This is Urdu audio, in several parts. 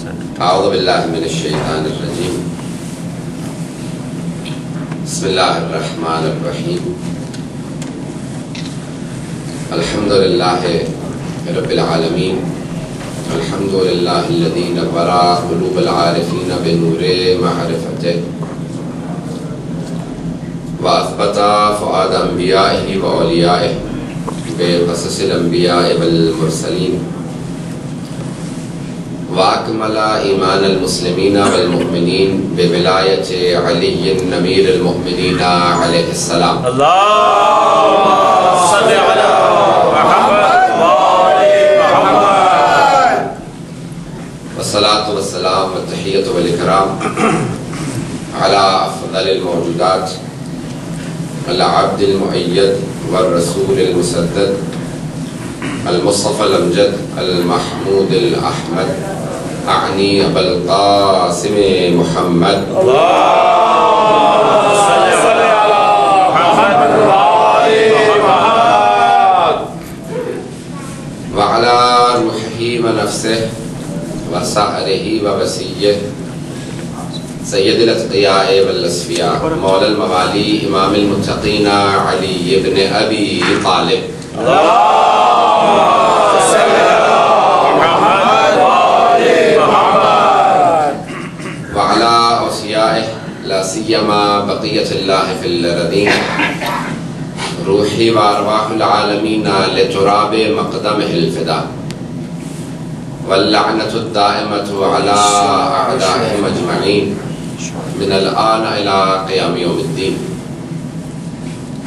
اعوذ باللہ من الشیطان الرجیم بسم اللہ الرحمن الرحیم الحمدللہ رب العالمین الحمدللہ الذی نور قلوب العارفین بنور معرفتہ واثبت فؤاد انبیائہ واولیائہ بقصص الانبیاء والمرسلین واکمل ایمان المسلمین والمؤمنین بولایت علی امیر المؤمنین علیہ السلام اللہم صل علی محمد وآل محمد والصلاة والسلام والتحیۃ والاکرام علی افضل الموجودات العبد المؤید والرسول المسدد المصطفى الامجد المحمود الاحمد اعنی ابا القاسم محمد اللہم صل علی محمد وآل محمد وعلى روحه ونفسه وسعره ووسیه سید الاتقیاء والاصفیاء مولا الموالی امام المتقین علی ابن ابی طالب اللہم صل علی محمد وآل محمد وعلى اوصیائه لا سیما بقیت اللہ فی الارضین روحی وارواح العالمین لتراب مقدمه الفدا واللعنة الدائمة على أعدائهم أجمعين من الآن إلى قيام يوم الدين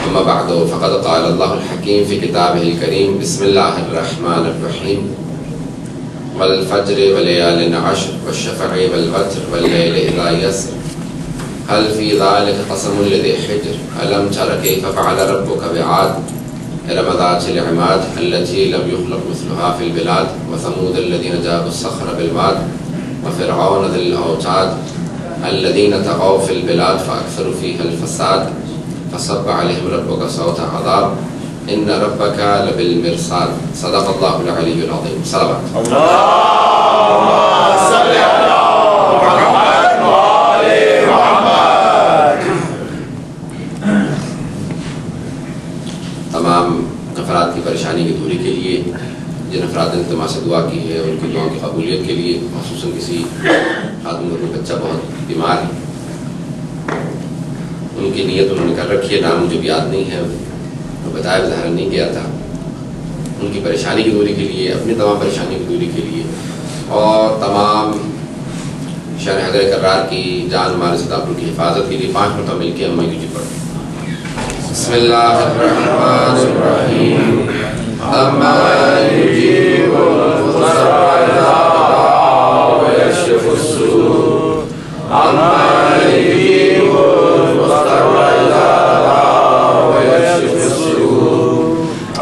أما بعد فقد قال الله الحكيم في كتابه الكريم بسم الله الرحمن الرحيم والفجر وليال عشر والشفع والوتر والليل إذا يسر هل في ذلك قسم لذي حجر ألم تر كيف فعل ربك بعاد إرم ذات العماد التي لم يخلق مثلها في البلاد وثمود الذين جابوا الصخر بالواد وفرعون ذي الأوتاد الذين طغوا في البلاد فأكثروا فيها الفساد فصب عليهم ربك صوت عذاب إن ربك لبالمرصاد صدق الله العلي العظيم صلوات اللہم صل علی محمد وآل محمد تمام افراد کی پریشانی کی دوری کے لیے جن افراد نے التماس سے دعا کی ہے ان کی دعاؤں کی قبولیت کے لیے خصوصاً کسی خاتون کا بچہ بہت بیمار ہے ان کی نیت انہوں نے کر رکھی ہے نام مجھے بھی یاد نہیں ہے وہ بتایا ظاہر نہیں کیا تھا ان کی پریشانی کی دوری کے لیے اپنی تمام پریشانی کی دوری کے لیے اور تمام شہر حیدر کرار کی جان مال صداقت کی حفاظت کے لیے 5 مرتبہ مل کے ہم یوجی پڑھیں بسم اللہ الرحمن الرحیم امن یجیب المضطر اذا دعا ویکشف السوء امن یجیب المضطر اذا دعا ویکشف السوء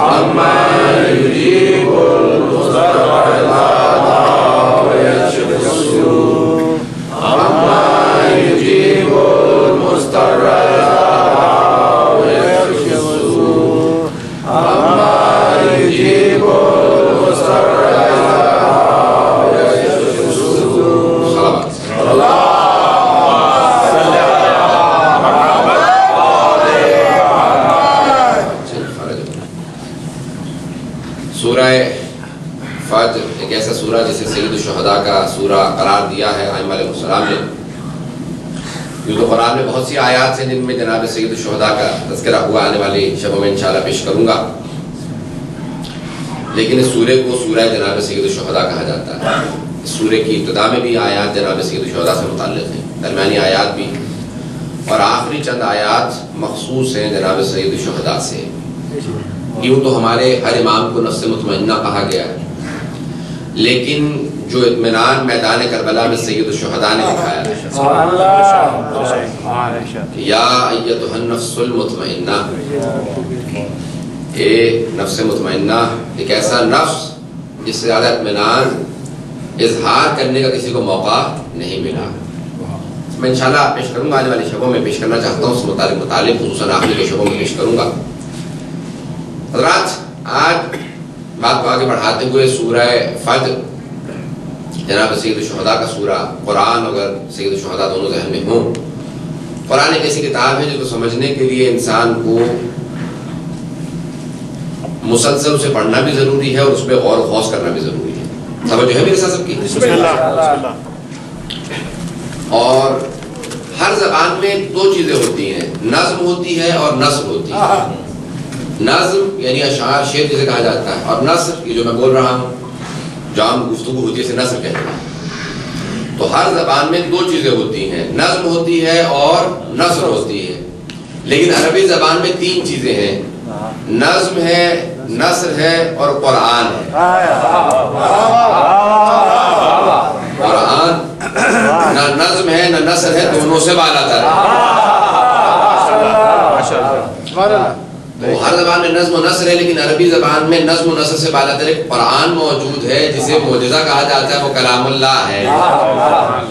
امن یجیب المضطر اذا دعا ویکشف السوء امن یجیب المضطر سورہ فجر ایک ایسا سورہ جسے سید الشہداء کا سورہ قرار دیا ہے ائمہ علیہ السلام نے یوں تو قرآن میں بہت سی آیات ہیں جن میں جناب سید الشہداء کا تذکرہ ہوا آنے والی شبوں میں انشاءاللہ پیش کروں گا لیکن اس سورے کو سورہ جناب سید الشہداء کہا جاتا ہے اس سورے کی ابتدا میں بھی آیات جناب سید الشہداء سے متعلق ہیں درمیانی آیات بھی اور آخری چند آیات مخصوص ہیں جناب سید الشہداء سے یوں تو ہمارے ہر امام کو نفس مطمئنہ کہا گیا ہے لیکن جو اطمینان میدان کربلا میں سید الشہداء نے دکھایا ہے یا ایتھا النفس المطمئنہ اے نفس مطمئنہ ایک ایسا نفس جس سے زیادہ اطمینان اظہار کرنے کا کسی کو موقع نہیں ملا میں انشاءاللہ پیش کروں گا آنے والی شبوں میں پیش کرنا چاہتا ہوں اس متعلق خصوصاً آخری کے شبوں میں پیش کروں گا حضرات آج بات کو آگے بڑھاتے ہوئے سورہ فجر جناب سید الشہداء کا سورہ قرآن اگر سید الشہداء دونوں ذہن میں ہوں، قرآن ایک ایسی کتاب ہے جو تو سمجھنے کے لیے انسان کو مسلسل اسے پڑھنا بھی ضروری ہے اور اس پہ غور و خوض کرنا بھی ضروری ہے. سمجھ ہے میرے ساتھ سب کی؟ بسم اللہ. اور ہر زبان میں دو چیزیں ہوتی ہیں، نظم ہوتی ہے اور نثر ہوتی ہے. نظم یعنی اشعار، شعر جسے کہا جاتا ہے، اور نثر یہ جو میں بول رہا ہوں جو عام گفتگو ہوتی ہے اسے نثر کہتے ہیں. تو ہر زبان میں دو چیزیں ہوتی ہیں، نظم ہوتی ہے اور نثر ہوتی ہے. لیکن عربی زبان میں تین چیزیں ہیں، نظم ہے، نثر ہے اور قرآن ہے. قرآن نہ نظم ہے نہ نثر ہے، دونوں سے بالا تر ہے. تو ہر زبان میں نظم و نثر ہے، لیکن عربی زبان میں نظم و نثر سے بالا تر ایک قرآن موجود ہے جسے معجزہ کہا جاتا ہے، وہ کلام اللہ ہے.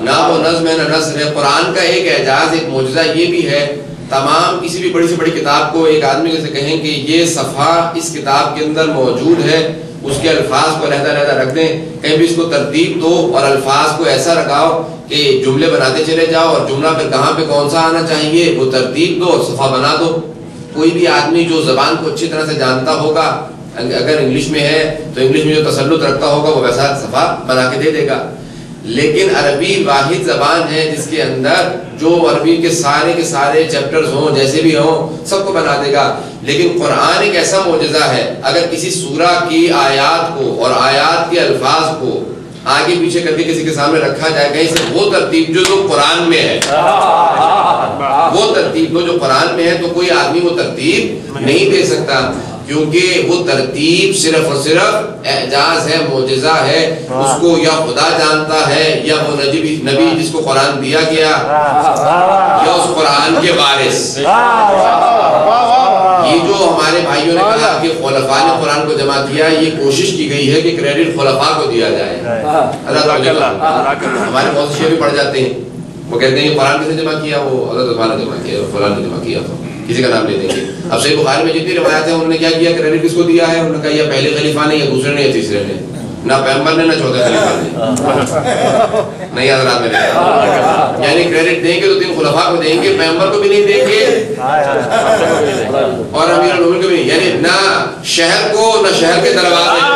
نہ وہ نظم ہے نہ نثر ہے. قرآن کا ایک اعجاز، ایک معجزہ یہ بھی ہے، تمام کسی بھی بڑی سے بڑی کتاب کو ایک آدمی سے کہیں کہ یہ صفحہ اس کتاب کے اندر موجود ہے، اس کے الفاظ کو علیحدہ علیحدہ رکھ دیں، کہیں بھی اس کو ترتیب دو اور الفاظ کو ایسا رکھاؤ کہ جملے بناتے چلے جاؤ اور جملہ پھر کہاں پہ کون سا آنا چاہیے وہ ترتیب دو اور صفحہ بنا دو. کوئی بھی آدمی جو زبان کو اچھی طرح سے جانتا ہوگا، اگر انگلش میں ہے تو انگلش میں جو تسلط رکھتا ہوگا وہ ویسا صفحہ بنا کے دے دے گا. لیکن عربی واحد زبان ہے جس کے اندر جو عربی کے سارے چیپٹرز ہوں، جیسے بھی ہوں، سب کو بنا دے گا. لیکن قرآن ایک ایسا معجزہ ہے، اگر کسی سورہ کی آیات کو اور آیات کے الفاظ کو آگے پیچھے کر کے کسی کے سامنے رکھا جائے، کہیں سے وہ ترتیب جو قرآن میں ہے، وہ ترتیب جو قرآن میں ہے، تو کوئی آدمی وہ ترتیب نہیں دے سکتا، کیونکہ وہ ترتیب صرف اور صرف اعجاز ہے، معجزہ ہے. اس کو یا خدا جانتا ہے یا وہ نبی جس کو قرآن دیا گیا یا اس قرآن کے وارث. یہ جو ہمارے بھائیوں نے کہا کہ خلفاء نے قرآن کو جمع کیا، یہ کوشش کی گئی ہے کہ کریڈٹ خلفاء کو دیا جائے. ہمارے بہت سے شیعہ بھی پڑھ جاتے ہیں، وہ کہتے ہیں قرآن کس نے جمع کیا؟ وہ حضرت عثمان نے جمع کیا، فلاں نے جمع کیا، کسی کا نام لے دیں گے. اب صحیح بخاری میں جتنی روایات ہیں انہوں نے کیا کیا؟ کریڈٹ کس کو دیا ہے؟ انہوں نے کہا یا پہلے خلیفہ نے یا دوسرے نے یا تیسرے نے، نہ پیغمبر نے نہ چوتھے خلیفہ نے. نہیں حضرات میں نے یعنی کریڈٹ دیں گے تو 3 خلفاء کو دیں گے، پیغمبر کو بھی نہیں دیں گے اور امیر المومنین کو بھی نہیں، یعنی نہ شہر کو نہ شہر کے دروازے کو.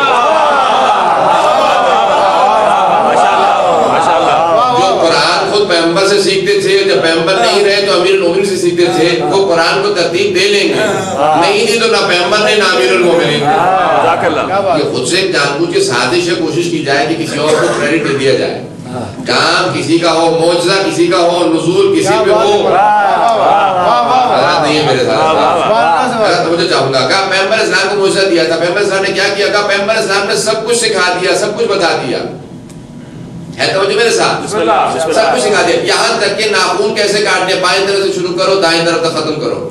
پیغمبر سے سیکھتے تھے، جب پیغمبر نہیں رہے تو امیر المومنین سے سیکھتے تھے، وہ قرآن کو ترتیب دے لیں گے. نہیں دی تو نہ پیغمبر نے نہ امیر المومنین. یہ خود سے جان بوجھ کے سازش ہے، کوشش کی جائے کہ کسی اور کو کریڈٹ دے دیا جائے. کام کسی کا ہو، معجزہ کسی کا ہو، نزول کسی پہ ہو. نہیں ہے میرے ساتھ، مجھے چاہوں گا کہ پیغمبر اسلام کو معجزہ دیا تھا. پیغمبر اسلام نے کیا کیا؟ کہا پیغمبر اسلام نے سب کچھ سکھا دیا، سب کچھ بتا دیا. ہے توجہ میرے ساتھ؟ سب کچھ سکھا دیا، یہاں تک کہ ناخون کیسے کاٹنے، بائیں طرف سے شروع کرو دائیں طرف تک ختم کرو.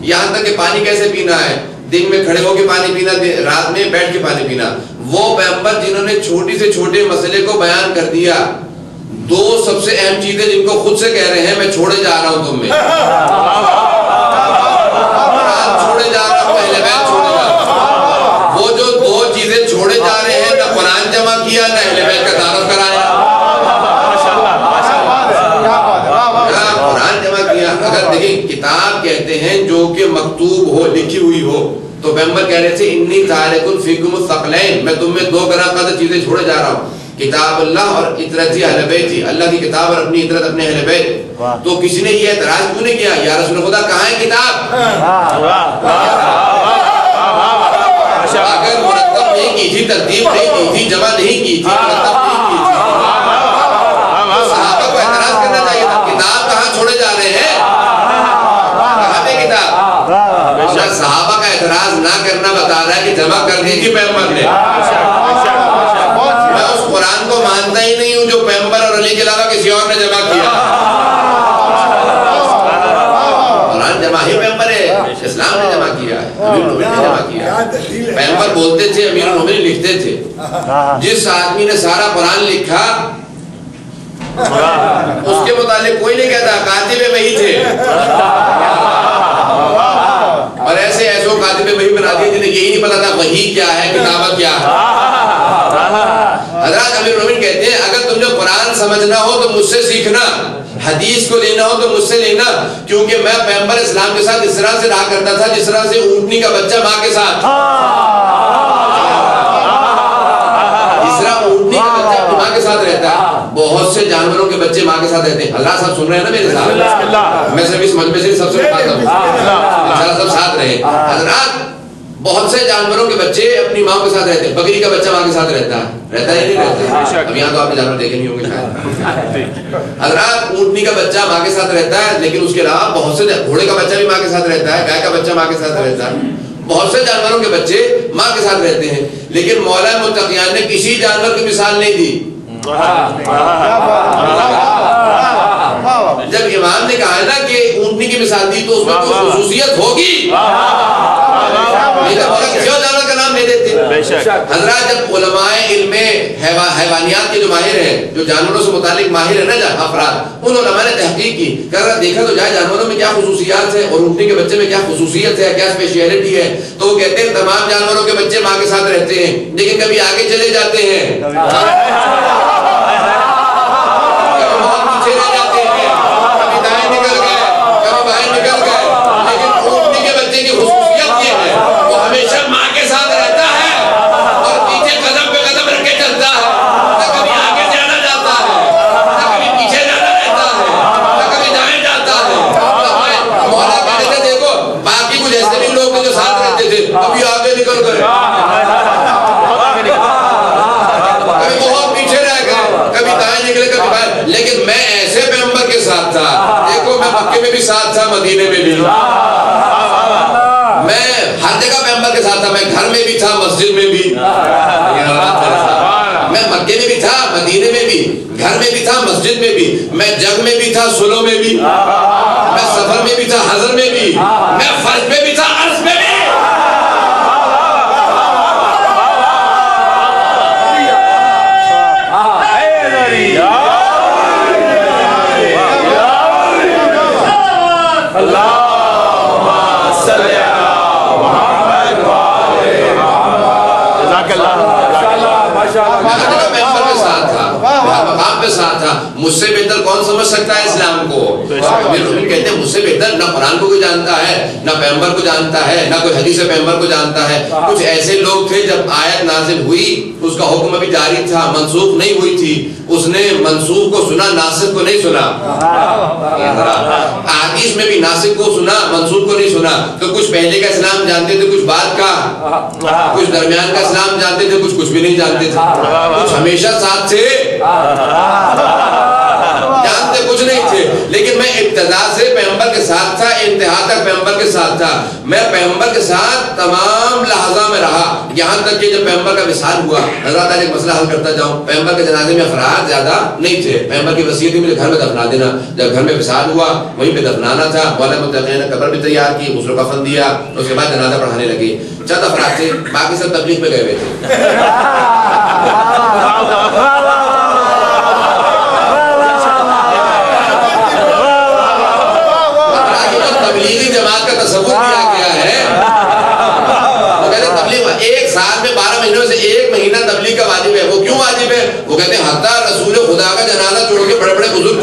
یہاں تک کہ پانی کیسے پینا ہے، دن میں کھڑے ہو کے پانی پینا، رات میں بیٹھ کے پانی پینا. وہ پیغمبر جنہوں نے چھوٹی سے چھوٹے مسئلے کو بیان کر دیا. 2 سب سے اہم چیزیں جن کو خود سے کہہ رہے ہیں میں چھوڑے جا رہا ہوں تم میں، چھوڑے جا رہا ہوں، اہل بیت چھوڑے جا رہا ہوں. وہ جو 2 چیزیں چھوڑے جا رہے ہیں، نہ قرآن جمع کیا نہ اہل بیت کا تعارف کرایا. قرآن جمع کیا. اگر دیکھیں کتاب کہتے ہیں جو کہ مکتوب ہو، لکھی ہوئی ہو، تو پیغمبر کہہ رہے تھے انی تارک فیکم الثقلین، میں تم میں 2 گراں قدر چیزیں چھوڑے جا رہا ہوں، کتاب اللہ اور اطرتی اہل بیت، اللہ کی کتاب اور اپنی اطرت اپنے اہل بیت. تو کسی نے یہ اعتراض کیوں نہیں کیا یا رسول خدا کہاں ہے کتاب؟ اگر مرتب نہیں کی تھی، ترتیب نہیں کی تھی، جمع نہیں کی تھی، مرتب نہیں کی تھی، تو صحابہ کو اعتراض کرنا چاہیے تھا کتاب کہاں چھوڑے جا رہے ہیں، کہاں پہ کتاب؟ صحابہ کا اعتراض نہ کرنا بتا رہا ہے کہ جمع کر دی تھی پیغمبر نے. میں اس قرآن کو مانتا ہی نہیں ہوں جو پیغمبر اور علی کے علاوہ کسی اور نے جمع کیا. قرآن جمع ہی پیغمبر ہے، اسلام نے جمع کیا ہے، امیر المومنین نے جمع کیا ہے. پیغمبر بولتے تھے، امیر المومنین لکھتے تھے. جس آدمی نے سارا قرآن لکھا اس کے متعلق کوئی نہیں کہتا کاتب وحی تھے، اور ایسے کاتب وحی بنا دیے جنہیں یہی نہیں پتا تھا وحی کیا ہے، کتابت کیا ہے. حضرات امیر المومنین کہتے سمجھنا ہو تو مجھ سے سیکھنا، حدیث کو لینا ہو تو مجھ سے لینا، کیونکہ میں پیغمبر اسلام کے ساتھ اس طرح سے رہا کرتا تھا جس طرح سے اونٹنی کا بچہ ماں کے ساتھ، جس طرح اونٹنی کا بچہ اپنی ماں کے ساتھ رہتا ہے۔ بہت سے جانوروں کے بچے ماں کے ساتھ رہتے ہیں۔ اللہ صاحب سن رہے ہیں نا میرے ساتھ؟ میں صرف اس مجمع سے سب سے بات کروں، انشاءاللہ سب ساتھ رہے۔ حضرات بہت سے جانوروں کے بچے اپنی ماں کے ساتھ رہتے ہیں۔ بکری کا بچہ ماں کے ساتھ رہتا ہے یا نہیں رہتا؟ اب یہاں تو آپ نے جانور دیکھے نہیں ہوں گے شاید۔ حضرات اونٹنی کا بچہ ماں کے ساتھ رہتا ہے، لیکن اس کے علاوہ بہت سے گھوڑے کا بچہ بھی ماں کے ساتھ رہتا ہے، گائے کا بچہ ماں کے ساتھ رہتا ہے، بہت سے جانوروں کے بچے ماں کے ساتھ رہتے ہیں، لیکن مولا متقیان نے کسی جانور کی مثال نہیں دی۔ جب امام نے کہا ہے نا کہ اونٹنی کی مثال دی تو اس میں کوئی خصوصیت ہوگی، کیوں جانور کا نام نہیں دیتے؟ حضرات جب علماء علم حیوانیات کے جو ماہر ہیں، جو جانوروں سے متعلق ماہر ہیں نا افراد، ان علماء نے تحقیق کی، دیکھا تو جائے جانوروں میں کیا خصوصیات ہے اور اونٹنی کے بچے میں کیا خصوصیت ہے، کیا اسپیشلٹی ہے، تو وہ کہتے ہیں تمام جانوروں کے بچے ماں کے ساتھ رہتے ہیں، لیکن کبھی آگے چلے جاتے ہیں، کبھی بہت پیچھے رہ جاتے ہیں، کبھی دائیں نکل گئے، کبھی بائیں نکل گئے، لیکن اونٹنی کے بچے کی خصوصیت یہ ہے وہ ہمیشہ ماں کے ساتھ رہتا ہے اور پیچھے قدم پہ قدم رکھ کے چلتا ہے، نہ کبھی آگے جانا جاتا ہے، نہ کبھی پیچھے جانا رہتا ہے، نہ کبھی دائیں جاتا ہے۔ مولا کہتے تھے دیکھو باقی کچھ ایسے بھی لوگ جو ساتھ رہتے تھے کبھی آگے نکل گئے، کبھی بہت پیچھے رہ گئے، کبھی دائیں نکلے کبھی بائیں، لیکن میں ایسے پیغمبر کے ساتھ تھا، دیکھو میں مکے میں بھی ساتھ تھا، مدینے میں بھی، میں ہر جگہ پیغمبر کے ساتھ تھا، میں گھر میں بھی تھا، مسجد میں بھی، میں مکے میں بھی تھا، مدینے میں بھی، گھر میں بھی تھا، مسجد میں بھی، میں جنگ میں بھی تھا، صلح میں بھی، میں سفر میں بھی تھا، حضر میں بھی، میں فرض میں بھی تھا، عرض میں بھی۔ ساتھ تھا، مجھ سے بہتر کون سمجھ سکتا ہے اسلام کو؟ کہتے ہیں مجھ سے بہتر نہ قرآن کو کوئی جانتا ہے، نہ پیغمبر کو جانتا ہے، نہ کوئی حدیث پیغمبر کو جانتا ہے۔ کچھ ایسے لوگ تھے جب آیت نازل ہوئی اس کا حکم ابھی جاری تھا، منسوخ نہیں ہوئی تھی، اس نے منسوخ کو سنا، ناسخ کو نہیں سنا۔ حدیث میں بھی ناسخ کو سنا، منسوخ کو نہیں سنا۔ تو کچھ پہلے کا اسلام جانتے تھے، کچھ بعد کا، کچھ درمیان کا اسلام جانتے تھے، کچھ بھی نہیں جانتے تھے، کچھ ہمیشہ ساتھ تھے، جانتے کچھ نہیں تھے، لیکن میں ابتدا سے پیغمبر کے ساتھ تھا، انتہا تک پیغمبر کے ساتھ تھا۔ میں پیغمبر کے ساتھ تمام لحظہ میں رہا، یہاں تک کہ جب پیغمبر کا وصال ہوا۔ حضرات آج ایک مسئلہ حل کرتا جاؤں، پیغمبر کے جنازے میں افراد زیادہ نہیں تھے، پیغمبر کی وصیت تھی مجھے گھر میں دفنا دینا، جب گھر میں وصال ہوا وہیں پہ دفنانا تھا، مولا متقین نے قبر بھی تیار کی، غسل و کفن دیا، اس کے بعد جنازہ پڑھانے لگے۔ چند افراد تھے، باقی سب تبلیغ پہ گئے ہوئے تھے۔ تبلیغی جماعت کا تصور کیا گیا ہے، وہ کہتے ہیں تبلیغ ایک سال میں 12 مہینوں سے ایک مہینہ تبلیغ کا واجب ہے۔ وہ کیوں واجب ہے؟ وہ کہتے ہیں حتیٰ رسول خدا کا جنازہ چھوڑ کے بڑے بڑے بزرگ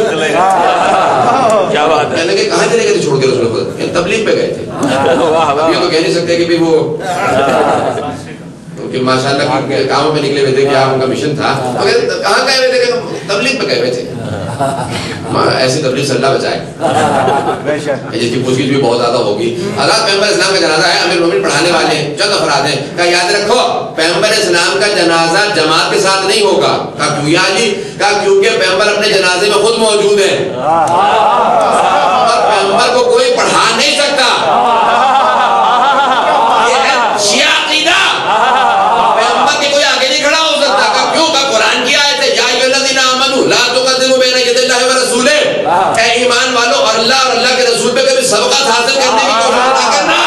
کیا بات ہے، کہنے کے کہاں چلے گئے تھے چھوڑ کے رسول خدا؟ تبلیغ پہ گئے تھے۔ یہ تو کہہ نہیں سکتے کہ وہ ماشاءاللہ کاموں پہ نکلے ہوئے تھے، کیا ان کا مشن تھا، کہاں گئے ہوئے تھے؟ تبلیغ پہ گئے ہوئے تھے۔ ایسی تبلیغ سے اللہ بچائے، جس کی پوچھ گچھ بھی بہت زیادہ ہوگی۔ حضرات پیغمبر اسلام کا جنازہ ہے، امیر المومنین پڑھانے والے ہیں، چند افراد ہیں، کہا یاد رکھو پیغمبر اسلام کا جنازہ جماعت کے ساتھ نہیں ہوگا۔ کہا کیوں یا علی؟ کہا کیونکہ پیغمبر اپنے جنازے میں خود موجود ہیں اور پیغمبر کو کوئی پڑھا نہیں سکتا۔ یہ ہے شیعہ عقیدہ، پیغمبر کے کوئی آگے نہیں کھڑا ہو سکتا۔ کہا کیوں؟ کہا قرآن کی آیت ہے یا ایھا الذین آمنوا لا تقدموا بین یدی اللہ ورسولہ، اے ایمان والو اور اللہ کے رسول پہ کبھی سبقت حاصل کرنے کی کوشش نہ کرنا،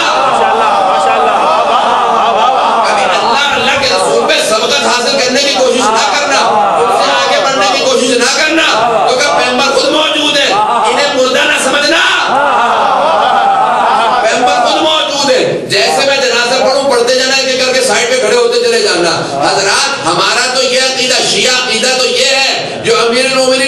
کبھی اللہ کے رسول پہ سبقت حاصل کرنے کی کوشش نہ کرنا، ان سے آگے بڑھنے کی کوشش نہ کرنا، کیونکہ پیغمبر خود موجود ہے، انہیں مردہ نہ سمجھنا، پیغمبر خود موجود ہے۔ جیسے میں جنازہ پڑھوں پڑھتے جانا، ایک کر کے سائڈ پہ کھڑے ہوتے چلے جانا۔ حضرات ہمارا تو یہ عقیدہ، شیعہ عقیدہ تو یہ ہے جو امیر المومنین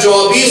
24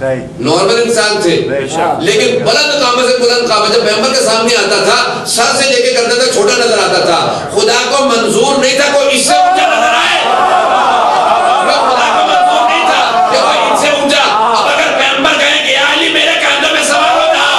نارمل انسان تھے، لیکن بلند قامت سے بلند قامت جب پیغمبر کے سامنے آتا تھا سر سے لے کے کرتا تھا چھوٹا نظر آتا تھا. خدا کو منظور نہیں تھا کوئی اس سے اونچا نظر آئے، خدا کو منظور نہیں تھا کہ کوئی ان سے اونچا. اب اگر پیغمبر کہیں کہ یا علی میرے کاندھوں میں سوار ہو جاؤ،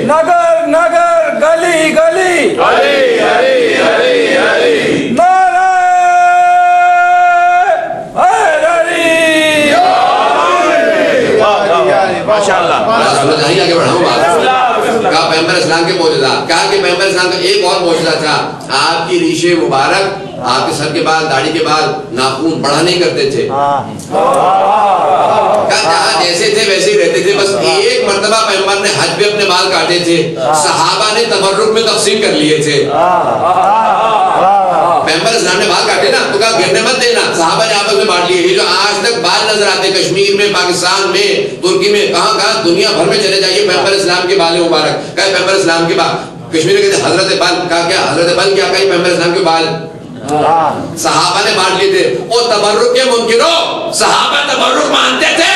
نگر نگر گلی گلی علی علی علی علی نعرہ حیدری ماشاءاللہ. سمجھ آئی؟ آگے بڑھاؤں بات. کہا پیغمبر اسلام کے معجزات، کہا کہ پیغمبر اسلام کا ایک اور معجزہ تھا، آپ کی ریش مبارک، آپ کے سر کے بال، داڑھی کے بال، ناخون بڑا نہیں کرتے تھے. جہاں جیسے تھے ویسے ہی رہتے تھے. بس ایک مرتبہ پیغمبر نے حج پہ اپنے بال کاٹے تھے، صحابہ نے تبرک میں تقسیم کر لیے تھے. پیغمبر اسلام نے بال کاٹے نا تو کہا گرنے مت دینا، صحابہ نے آپس میں بانٹ لیے. یہ جو آج تک بال نظر آتے کشمیر میں، پاکستان میں، ترکی میں، کہاں کہاں دنیا بھر میں چلے جائیے، پیغمبر اسلام کے بال مبارک. کہا پیغمبر اسلام کے بال. کشمیر میں کہتے حضرت بال. کہا کیا حضرت بال کیا؟ کہا پیغمبر اسلام کے بال. صحابہ نے بانٹ لیے تھے. وہ تبرک کے منکروں، صحابہ تبرک مانتے تھے.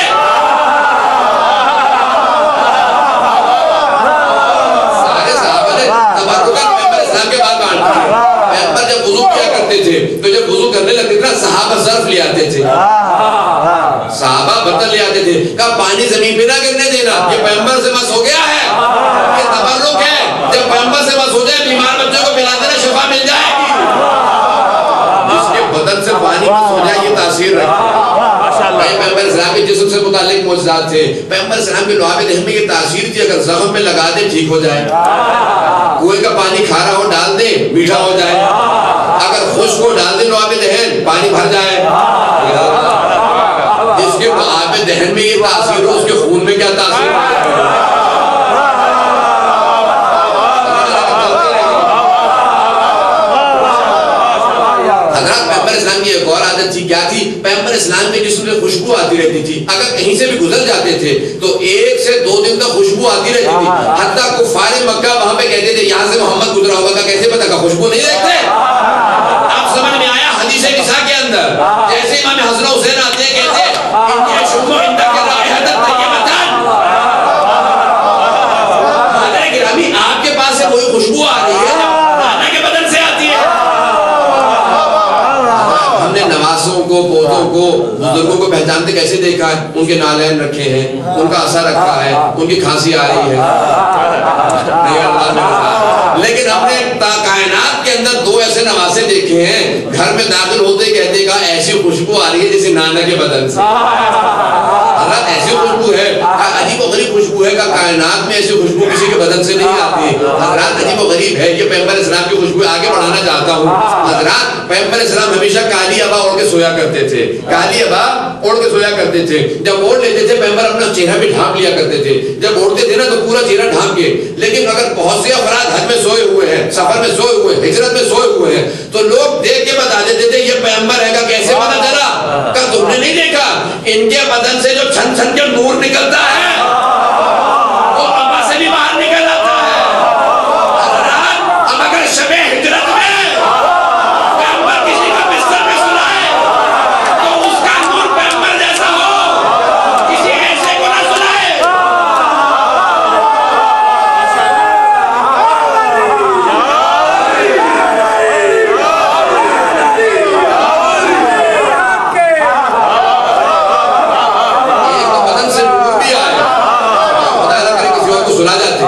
سارے صحابہ نے تبرک پیغمبر اسلام کے بال بانٹ لیے. پیغمبر جب وضو کیا کرتے تھے تو جب وضو کرنے لگتے تھے صحابہ ظرف لے آتے تھے، صحابہ برتن لے آتے تھے. کہا پانی زمین پہ نہ گرنے دینا، یہ پیغمبر سے مس ہو گیا ہے، یہ تبرک ہے. جب پیغمبر سے مس ہو جائے بیمار بچوں کو پلا دینا، شفا مل جائے گی. جس کے بدن سے پانی مس ہو جائے یہ تاثیر رکھتا ہے. پیغمبر اسلام کے جسم سے متعلق معجزات تھے. پیغمبر اسلام کے لعاب دہن میں یہ تاثیر تھی اگر زخم میں لگا دے ٹھیک ہو جائے. کنویں کا پانی کھارا ہو ڈال دے میٹھا ہو جائے، اگر خشک ہو ڈال دے لعاب دہن پانی بھر جائے. جس کے لعاب دہن میں یہ تاثیر ہو اس کے خون میں کیا تاثیر ہو. اسلام کی ایک اور عادت تھی، کیا تھی؟ پیغمبر اسلام کے جسم سے خوشبو آتی رہتی تھی. اگر کہیں سے بھی گزر جاتے تھے تو 1 سے 2 دن تک خوشبو آتی رہتی تھی. حتیٰ کفار مکہ وہاں پہ کہتے تھے یہاں سے محمد گزرا ہوگا. کیسے پتا؟ کا خوشبو نہیں دیکھتے. اب سمجھ میں آیا حدیث نساء کے اندر جیسے امام حسن حسین آتے ہیں کہتے ہیں ان کی شبو اندہ کے رائحت طیبتن. حضرت گرامی آپ کے پاس سے کوئی خوشبو آ رہی ہے نانا کے بدن سے آتی ہے. ہم نے نوازوں کو، پودوں کو، بزرگوں کو پہچانتے کیسے دیکھا ہے؟ ان کے نالین رکھے ہیں، ان کا اثر رکھا ہے، ان کی کھانسی آ رہی ہے. لیکن ہم نے کائنات کے اندر 2 ایسے نوازے دیکھے ہیں گھر میں داخل ہوتے کہتے گا ایسی خوشبو آ رہی ہے جیسے نانا کے بدن سے. حضرت ایسی خوشبو ہے، عجیب و غریب خوشبو ہے. کائنات میں ایسی خوشبو کسی کے بدن سے نہیں آتی. حضرات عجیب و غریب ہے. یہ پیغمبر اسلام کی خوشبو آگے بڑھانا چاہتا ہوں. حضرات پیغمبر اسلام ہمیشہ کالی ابا اوڑھ کے سویا کرتے تھے، کالی ابا اوڑھ کے سویا کرتے تھے. جب اوڑھ لیتے تھے پیغمبر اپنا چہرہ بھی ڈھانپ لیا کرتے تھے. جب اوڑھتے تھے نا تو پورا چہرہ ڈھانپ کے. لیکن اگر بہت سے افراد حج میں سوئے ہوئے ہیں، سفر میں سوئے ہوئے ہیں، ہجرت میں سوئے ہوئے ہیں تو لوگ دیکھ کے بتا دیتے تھے یہ پیغمبر ہے. کیسے پتا چلا؟ کہ تم نے نہیں دیکھا ان کے بدن سے جو چھن چھن کے نور نکلتا ہے وہ ابا سے بھی باہر نکل آتا ہے. حضرات اب اگر شب ہجرت میں پیغمبر کسی کا بستر میں سلائے تو اس کا نور پیغمبر جیسا ہو، کسی ایسے کو نہ سلائے. سنا جاتے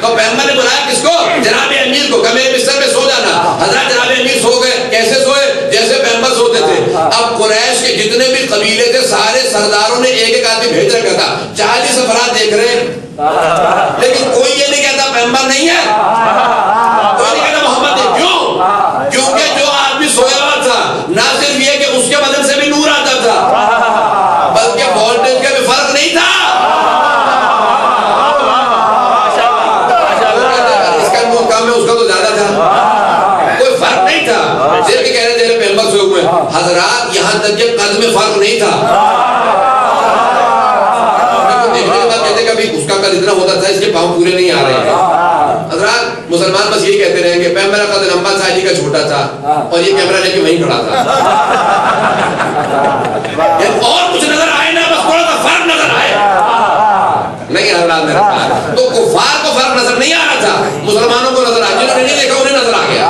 تو پیغمبر نے بلایا کس کو؟ جناب امیر کو. کہ میرے بستر میں سو جانا. حضرت جناب امیر سو گئے. کیسے سوئے؟ جیسے پیغمبر سوتے تھے. اب قریش کے جتنے بھی قبیلے تھے سارے سرداروں نے ایک ایک آدمی بھیج رکھا تھا. 40 افراد دیکھ رہے ہیں لیکن کوئی یہ نہیں کہتا پیغمبر نہیں ہے، کوئی نہیں کہتا محمد ہے. کیوں؟ کیونکہ جو آدمی سویا ہوا تھا نہ صرف یہ کہ اس کے بدن سے بھی نور آتا تھا بلکہ وولٹیج کا بھی فرق نہیں تھا. اس کا تو زیادہ تھا، کوئی فرق نہیں تھا. صرف کہہ رہے تھے پیغمبر سوئے ہوئے. حضرات یہاں تک کہ قد میں فرق نہیں تھا. دیکھنے کے بعد مسلمان بس یہی کہتے رہیں گے پیغمبر کا قد لمبا تھا علی کا چھوٹا تھا اور یہ کیمرہ لے کے وہیں کھڑا تھا. اور کچھ نظر آئے نا, بس تھوڑا سا فرق نظر آئے. نہیں حضرات میرے پاس تو کفار کو فرق نظر نہیں آ رہا تھا, مسلمانوں کو نظر آیا, جنہوں نے نہیں دیکھا انہیں نظر آ گیا.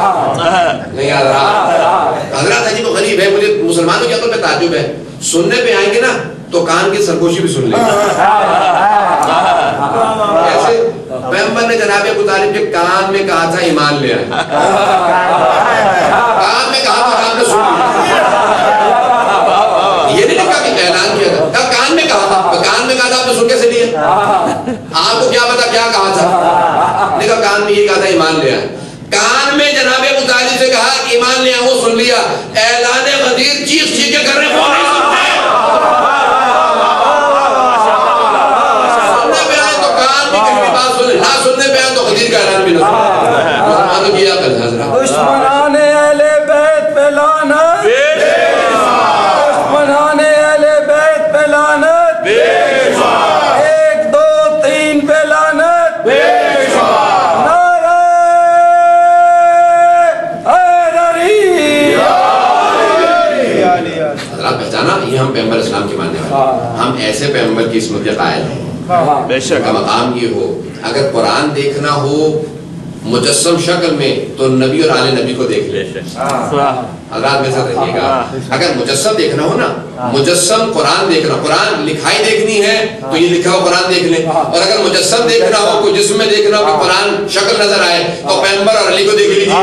نہیں حضرات عجیب و غریب ہے. مجھے مسلمانوں کی عقل پہ تعجب ہے, سننے پہ آئیں گے نا تو کان کی سرگوشی بھی سن لیں گے. ایسے پیغمبر نے جناب ابو طالب کے کان میں کہا تھا ایمان لے آئے, کان میں کہا تھا کان نے سن لیا. یہ نہیں لکھا کہ اعلان کیا تھا, کان میں کہا تھا, کان میں کہا تھا آپ نے سن کیسے لیے, آپ کو کیا پتا کیا کہا تھا, لیکن کان میں یہ کہا تھا ایمان لے آئے. کان میں جناب ابو طالب سے کہا ایمان لے آئے, وہ سن لیا. اعلان غدیر چیخ چیخ کے کر رہے وہ نہیں سنتے. سننے پہ آئے تو کان بھی کہیں بھی بات سنے, نہ سننے پہ آئے تو غدیر کا اعلان بھی نہ سنے. مسلمانوں کی عقل حضرات. دشمنان اہل بیت پہ لعنت, دشمنان اہل بیت پہ لعنت, 1 2 3 پہ لعنت. نعرہ حیدری. حضرات پہچانا, یہ ہم پیغمبر اسلام کے ماننے والے, ہم ایسے پیغمبر کی عصمت کے قائل ہیں. کا مقام یہ ہو, اگر قرآن دیکھنا ہو مجسم شکل میں تو نبی اور آل نبی کو دیکھ لے. حضرات میں ساتھ رکھیے گا, اگر مجسم دیکھنا ہو نا, مجسم قرآن دیکھنا, قرآن لکھائی دیکھنی ہے تو یہ لکھا ہوا قرآن دیکھ لیں, اور اگر مجسم دیکھنا ہو کوئی جسم میں دیکھنا ہو کہ قرآن شکل نظر آئے تو پیغمبر اور علی کو دیکھ لیجیے.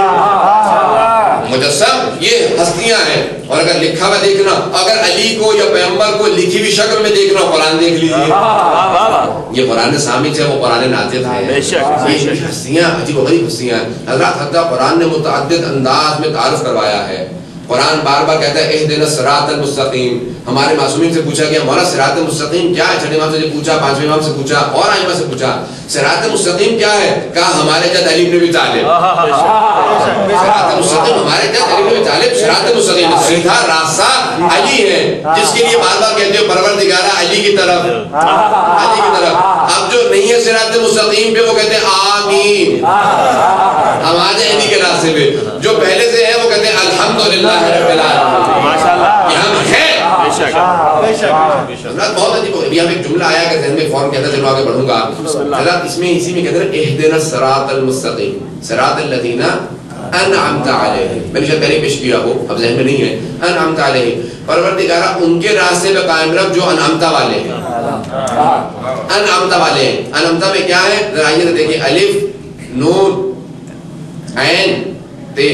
مجسم یہ ہستیاں ہیں, اور اگر لکھا ہوا دیکھنا, اگر علی کو یا پیغمبر کو لکھی ہوئی شکل میں دیکھنا ہو قرآن دیکھ لیجیے. یہ قرآن سامج ہے, وہ قرآن ناطق ہے. یہ ہستیاں عجیب و غریب ہستیاں ہیں حضرات. حتیٰ قرآن نے متعدد انداز میں تعارف کروایا ہے. قرآن بار بار کہتا ہے اہدنا الصراط المستقیم. ہمارے معصومین سے پوچھا گیا مولا صراط المستقیم کیا ہے, چھٹے امام سے پوچھا, پانچویں امام سے پوچھا, اور ائمہ سے پوچھا صراط المستقیم کیا ہے, کہا ہمارے جد علی بن ابی طالب. صراط المستقیم ہمارے جد علی بن ابی طالب, صراط المستقیم سیدھا راستہ علی ہے, جس کے لیے بار بار کہتے ہیں پروردگارہ علی کی طرف, علی کی طرف. اب جو نہیں ہے صراط المستقیم پہ وہ کہتے ہیں آمین, ہم آ جائیں علی کے راستے پہ. جو پہلے سے ہے وہ کہتے ہیں الحمدللہ رب العالمین. ماشاءاللہ یہ ہم ہیں. بہت عجیب. یہاں ایک جملہ آیا کہ ذہن میں فوراً کہتا چلو آگے بڑھوں گا. حضرات اس میں اسی میں کہتے ہیں اہدنا الصراط المستقیم صراط الذین انعمت علیہم. میں نے شاید پہلے پیش کیا ہو, اب ذہن میں نہیں ہے. انعمت علیہم, پروردگارہ ان کے راستے پہ قائم رکھ جو انعمت والے ہیں. انعمت والے ہیں. انعمت میں کیا ہے ذرا آئیے دیکھیں, الف نون عین تے,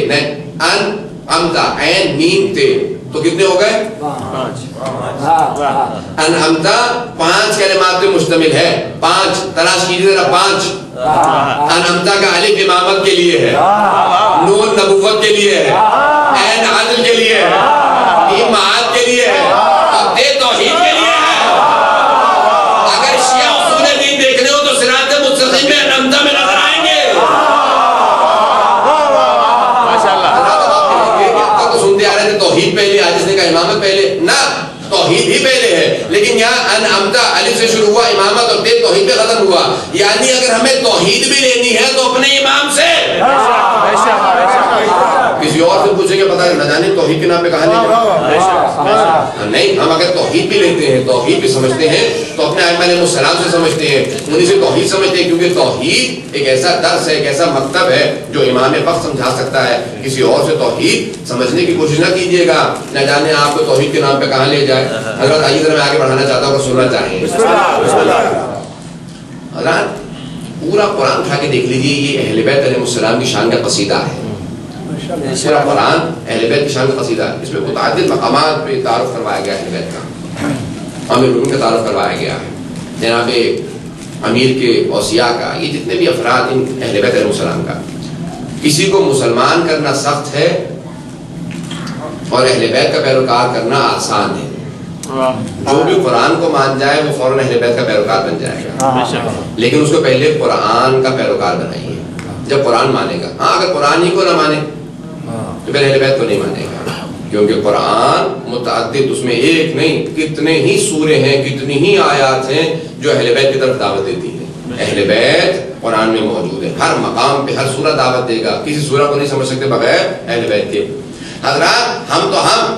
انعمت عین میم تے, تو کتنے ہو گئے؟ 5. انعمتا 5 کلمات پہ مشتمل ہے. 5 تلاش کیجیے ذرا, 5. انعمتا کا الف امامت کے لیے ہے, نون نبوت کے لیے ہے, عین عدل کے لیے ہے, میم معاد کے لیے ہے, اور تے توحید کے لیے ہے. اگر شیعہ اصول دین دیکھنے ہو تو صراط مستقیم میں انعمتا میں نظر آئیں گے. سنتے آ رہے تھے توحید پہلے, آج اس نے کہا امامت پہلے. نہ, توحید ہی پہلے ہے, لیکن یہاں انعمتا الف سے شروع ہوا, امامت اور تے توحید پہ ختم ہوا. یعنی اگر ہمیں توحید بھی لینی ہے تو اپنے امام سے. کسی اور سے پوچھیں گے پتہ نہ جانے توحید کے نام پہ کہاں لے جائیں. نہیں, ہم اگر توحید بھی لیتے ہیں, توحید بھی سمجھتے ہیں تو اپنے ائمہ علیہ السلام سے سمجھتے ہیں, انہیں سے توحید سمجھتے ہیں, کیونکہ توحید ایک ایسا درس ہے, ایک ایسا مکتب ہے جو امام وقت سمجھا سکتا ہے. کسی اور سے توحید سمجھنے کی کوشش نہ کیجیے گا, نہ جانے آپ کو توحید کے نام پہ کہاں لے جائے. حضرت آئیے ذرا میں آگے بڑھانا چاہتا ہوں, سننا چاہیں. حضرت پورا قرآن اٹھا کے دیکھ لیجیے, یہ اہل بیت علیہ السلام کی شان کا قصیدہ ہے. پورا قرآن اہل بیت کی شان کا قصیدہ ہے. اس میں متعدد مقامات پہ تعارف کروایا گیا اہل بیت کا, امیر المومنین کا تعارف کروایا گیا ہے, جناب امیر کے اوصیاء کا, یہ جتنے بھی افراد ان اہل بیت علیہ السلام کا. کسی کو مسلمان کرنا سخت ہے اور اہل بیت کا پیروکار کرنا آسان ہے. جو بھی قرآن کو مان جائے وہ فوراً اہل بیت کا پیروکار بن جائے گا, لیکن اس کو پہلے قرآن کا پیروکار بنائیے. جب قرآن مانے گا, ہاں اگر قرآن ہی کو نہ مانے تو پھر اہل بیت کو نہیں مانے گا, کیونکہ قرآن متعدد, اس میں ایک نہیں کتنے ہی سورے ہیں, کتنی ہی آیات ہیں جو اہل بیت کی طرف دعوت دیتی ہیں. اہل بیت قرآن میں موجود ہے، ہر مقام پہ ہر سورہ دعوت دے گا، کسی سورہ کو نہیں سمجھ سکتے بغیر اہل بیت کے۔ حضرات ہم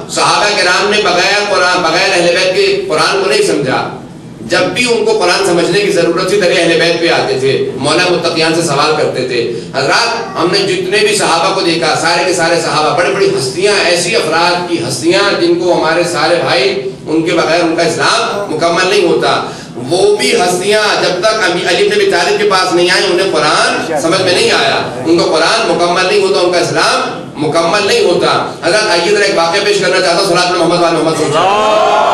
صحابہ کرام نے بغیر اہل بیت کے قرآن کو نہیں سمجھا، جب بھی ان کو قرآن سمجھنے کی ضرورت تھی تبھی اہل بیت پہ آتے تھے، مولا متقیان سے سوال کرتے تھے۔ حضرات ہم نے جتنے بھی صحابہ کو دیکھا، سارے کے سارے صحابہ بڑی بڑی ہستیاں، ایسی افراد کی ہستیاں جن کو ہمارے سارے بھائی ان کے بغیر ان کا اسلام مکمل نہیں ہوتا، وہ بھی ہستیاں جب تک علی بن ابی طالب کے پاس نہیں آئے انہیں قرآن سمجھ میں نہیں آیا، ان کا قرآن مکمل نہیں ہوتا، ان کا اسلام مکمل نہیں ہوتا۔ حضرات آئیے ذرا ایک واقعہ پیش کرنا چاہتا ہوں، صلاۃ محمد وعلی محمد صلی اللہ علیہ وسلم۔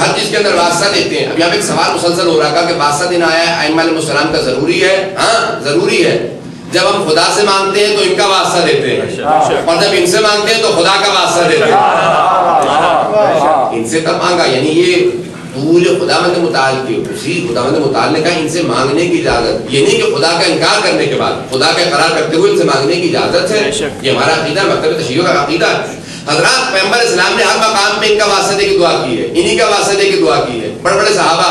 ہر چیز کے اندر واسطہ دیتے ہیں۔ اب یہاں پہ ایک سوال مسلسل ہو رہا کہ واسطہ دینا آیا ہے ائمہ علیہ السلام کا ضروری ہے؟ ہاں ضروری ہے۔ جب ہم خدا سے مانگتے ہیں تو ان کا واسطہ دیتے ہیں، اور جب ان سے مانگتے ہیں تو خدا کا واسطہ دیتے ہیں۔ ان سے تب مانگا، یعنی یہ پورے خداوند متعال کی اسی خداوند متعال نے کہا ان سے مانگنے کی اجازت، یہ نہیں کہ خدا کا انکار کرنے کے بعد خدا کا اقرار کرتے ہوئے ان سے مانگنے کی اجازت ہے۔ یہ ہمارا عقیدہ، مکتب تشیع کا عقیدہ ہے۔ حضرات پیغمبر اسلام نے ہر مقام پہ ان کا واسطہ دے کے دعا کی ہے، انہی کا واسطہ دے کے دعا کی ہے۔ بڑے بڑے صحابہ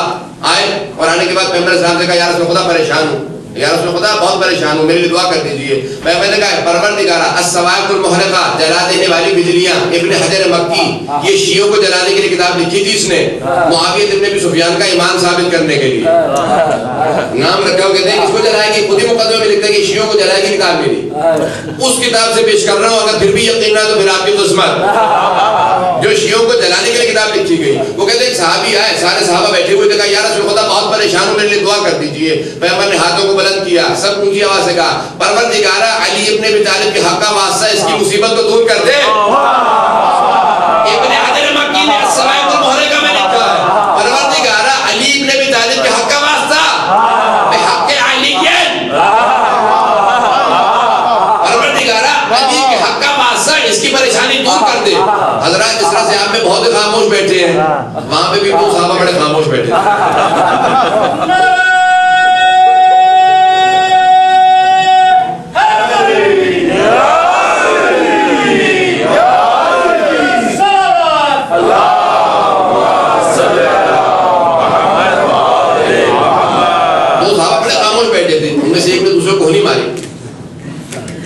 آئے اور آنے کے بعد پیغمبر اسلام سے کہا یا رسول خدا پریشان ہوں، یا رسول خدا بہت پریشان ہوں، میرے لیے دعا کر دیجیے۔ پیغمبر نے کہا پروردگارا الصواعق المحرقہ، جلا دینے والی بجلیاں، ابن حجر مکی، یہ شیعوں کو جلانے کے لیے کتاب لکھی تھی اس نے، معاویہ ابن ابی سفیان کا ایمان ثابت کرنے کے لیے نام رکھا ہو، کہتے ہیں کس کو جلائے گی، خود ہی مقدمے میں لکھتا ہے کہ شیعوں کو جلائے گی کتاب میری، اس کتاب سے پیش کر رہا ہوں، اگر پھر بھی یقین نہ تو پھر آپ کی قسمت۔ جو شیعوں کو جلانے کے لیے کتاب لکھی گئی، وہ کہتے ہیں صحابی آئے، سارے صحابہ بیٹھے ہوئے، کہا یا رسول خدا بہت پریشان ہوں، میرے لیے دعا کر دیجیے۔ پیغمبر نے ہاتھوں کو بلند کیا، سب اونچی آواز سے کہا پروردگارا علی ابن ابی طالب کے حق کا واسطہ اس کی مصیبت کو دور کر دے۔ ابن حجر مکی نے الصواعق المحرقہ میں لکھا ہے پروردگارا علی ابن ابی طالب کے حق کا واسطہ بحق علی، پروردگارا علی کے حق کا واسطہ اس کی پریشانی دور کر دے۔ حضرات اس طرح سے آپ میں بہت خاموش بیٹھے ہیں، وہاں پہ بھی وہ صحابہ بڑے خاموش بیٹھے ہیں۔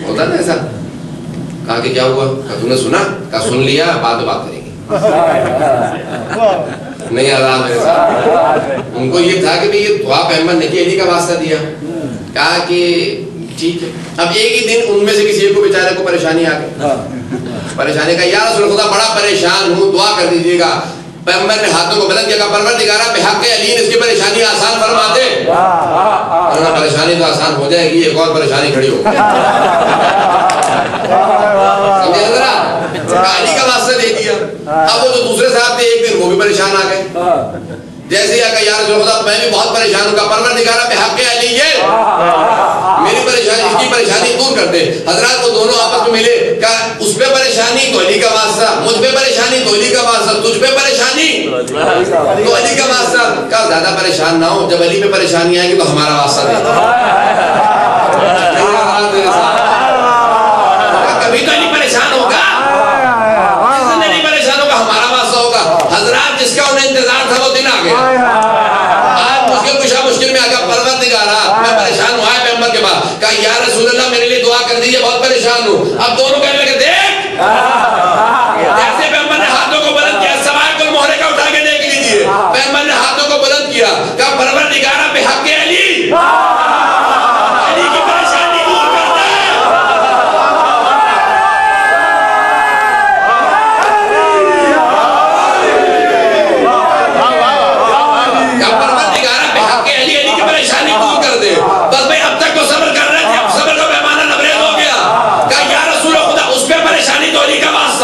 ہوتا نا ایسا، کہا کہ کیا ہوا، کہا تم نے سنا، کہا سن لیا، بات کریں گے نہیں آزاد میرے ساتھ۔ ان کو یہ تھا کہ یہ دعا پیغمبر نے کی، علی کا واسطہ دیا، کہا کہ ٹھیک ہے۔ اب ایک ہی دن ان میں سے کسی ایک کو بیچارے کو پریشانی آ گئی، پریشانی کا یا رسول خدا بڑا پریشان ہوں، دعا کر دیجیے گا۔ پیغمبر نے ہاتھوں کو بلند کیا، کہا پروردگارا بحق علی اس کی پریشانی آسان فرما دے۔ پریشانی تو آسان ہو جائے گی، ایک اور پریشانی کھڑی ہو علی کا واسطہ دے دیا۔ اب وہ جو دوسرے صاحب تھے ایک دن وہ بھی پریشان آ گئے، جیسے یا کہ یا رسول خدا میں بھی بہت پریشان ہوں، پروردگارا بحق علی میری پریشانی اس کی پریشانی دور کر دے۔ حضرات وہ دونوں آپس میں ملے، کہا اس پہ پریشانی تو علی کا واسطہ، مجھ پہ پریشانی تو علی کا واسطہ، تجھ پہ پریشانی تو علی کا واسطہ۔ کہا زیادہ پریشان نہ ہو، جب علی پہ پریشانی آئے گی تو ہمارا واسطہ دے۔ کبھی تو علی پریشان ہوگا، جس دن علی پریشان ہوگا ہمارا واسطہ ہوگا۔ حضرات جس کا انہیں انتظار تھا وہ دن آ گیا، آج مشکل کشا مشکل میں آ گیا۔ پروردگارا میں پریشان ہوا ہے پیغمبر کے بعد، کہا یا رسول اللہ میرے لیے دعا کر دیجیے، بہت پریشان ہوں۔ اب دونوں کہنے لگے دیکھ، جیسے پیغمبر نے ہاتھوں کو بلند کیا، صواعق المحرقہ اٹھا کے دیکھ لیجیے، پیغمبر نے ہاتھوں کو بلند کیا، کہا پروردگارا بحق علی علی کی پریشانی دور کر دے۔ کہا پروردگارا بحق علی علی کی پریشانی دور کر دے۔ بس بھائی اب تک وہ صبر کر رہے تھے، اب صبر کا پیمانہ لبریز ہو گیا۔ کہا یا رسول خدا اس پہ پریشانی تو علی کا واسطہ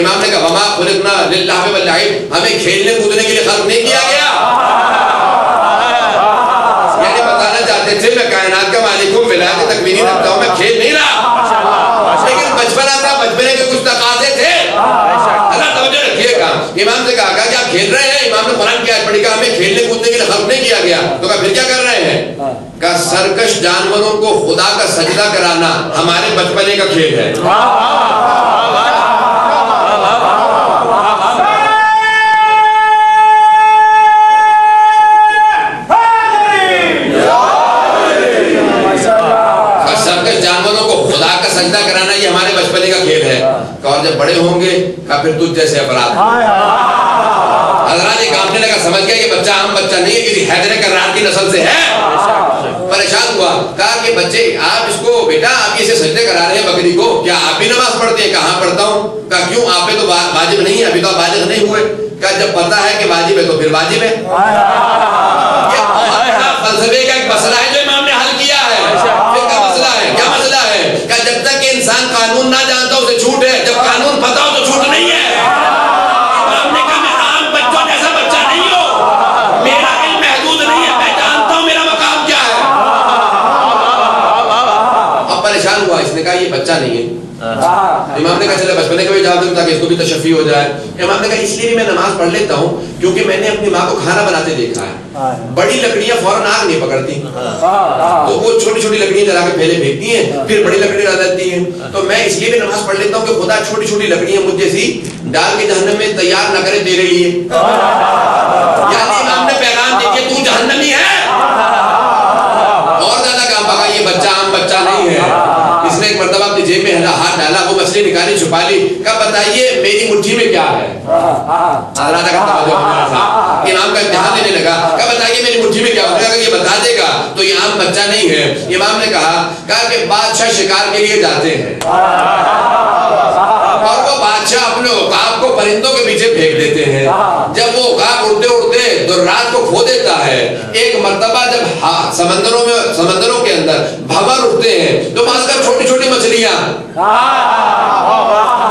امام نے کہا وما خلقنا للعب واللعب، ہمیں کھیلنے کودنے کے لیے خلق نہیں کیا گیا. یعنی بتانا چاہتے تھے میں کائنات کا مالک ہوں، ولایت تکوینی رکھتا ہوں، میں کھیل نہیں رہا، لیکن بچپنا تھا، بچپنے کے کچھ تقاضے تھے. اللہ توجہ رکھیے گا. امام سے کہا کہ آپ کھیل رہے ہیں؟ امام نے قرآن کی آیت پڑھی، کہا ہمیں کھیلنے کودنے کے لیے خلق نہیں کیا گیا. تو کہا پھر کیا کر رہے ہیں؟ کہا سرکش جانوروں کو خدا کا سجدہ کرانا ہمارے بچپنے کا کھیل ہے. سرکش جانوروں کو خدا کا سجدہ کرانا یہ ہمارے بچپنے کا کھیل ہے. اور جب بڑے ہوں گے کہا پھر تجھ جیسے افراد. حضرات یہ کامنے لگا، سمجھ گیا یہ بچہ عام بچہ نہیں ہے، کسی حیدر کرار کی نسل سے ہے. پریشان ہوا، کہا کہ بچے آپ اس کو، بیٹا آپ اسے سجدے کرا رہے ہیں بکری کو، کیا آپ بھی نماز پڑھتے ہیں؟ کہاں پڑھتا ہوں. کہا کیوں؟ آپ پہ تو واجب نہیں ہے، ابھی تو آپ بالغ نہیں ہوئے. کہا جب پتہ ہے کہ واجب ہے تو پھر واجب ہے. فلسفے کا ایک مسئلہ ہے جو امام نے حل کیا ہے. کا مسئلہ ہے، کیا مسئلہ ہے؟ کہ جب تک کہ انسان قانون نہ جانتا اسے چھوٹ ہے، جب قانون پتہ ہو تو چھوٹ نہیں ہے. امام نے کہا میں عام بچوں جیسا بچہ نہیں ہوں، میرا علم محدود نہیں ہے، میں جانتا ہوں میرا مقام کیا ہے. اب پریشان ہوا، اس نے کہا یہ بچہ نہیں ہے. امام نے کہا چلے بچپنے کا بھی جواب دوں تاکہ اس کو بھی تشفی ہو جائے. امام نے کہا اس لیے بھی میں نماز پڑھ لیتا ہوں کیونکہ میں نے اپنی ماں کو کھانا بناتے دیکھا ہے. بڑی لکڑیاں فوراً آگ نہیں پکڑتی، تو وہ چھوٹی چھوٹی لکڑیاں جلا کے پہلے پھینکتی ہیں، پھر بڑی لکڑی ڈال دیتی ہیں. تو میں اس لیے بھی نماز پڑھ لیتا ہوں کہ خدا چھوٹی چھوٹی لکڑیاں مجھ جیسی ڈال کے جہنم میں تیار نہ کرے تیرے لیے. یعنی امام نے پیغام دے کہ تو جہنمی ہے. اور زیادہ کام پکا، یہ بچہ عام بچہ نہیں ہے. اس نے ایک مرتبہ اپنی جیب میں ہاتھ ڈالا، وہ مچھلی نکالی، چھپا لی. کہا بتائیے میری مٹھی میں کیا ہے؟ امام کا امتحان لینے لگا. کہا بتائیے میری مٹھی میں کیا ہے؟ اگر یہ بتا دے گا تو یہ عام بچہ نہیں ہے. امام نے کہا کہ بادشاہ شکار کے لیے جاتے ہیں اور وہ بادشاہ اپنے عقاب کو پرندوں کے پیچھے پھینک دیتے ہیں. جب وہ عقاب اڑتے اڑتے درات کو کھو دیتا ہے، ایک مرتبہ جب سمندروں کے اندر بھنور اٹھتے ہیں تو خاص کر چھوٹی چھوٹی مچھلیاں،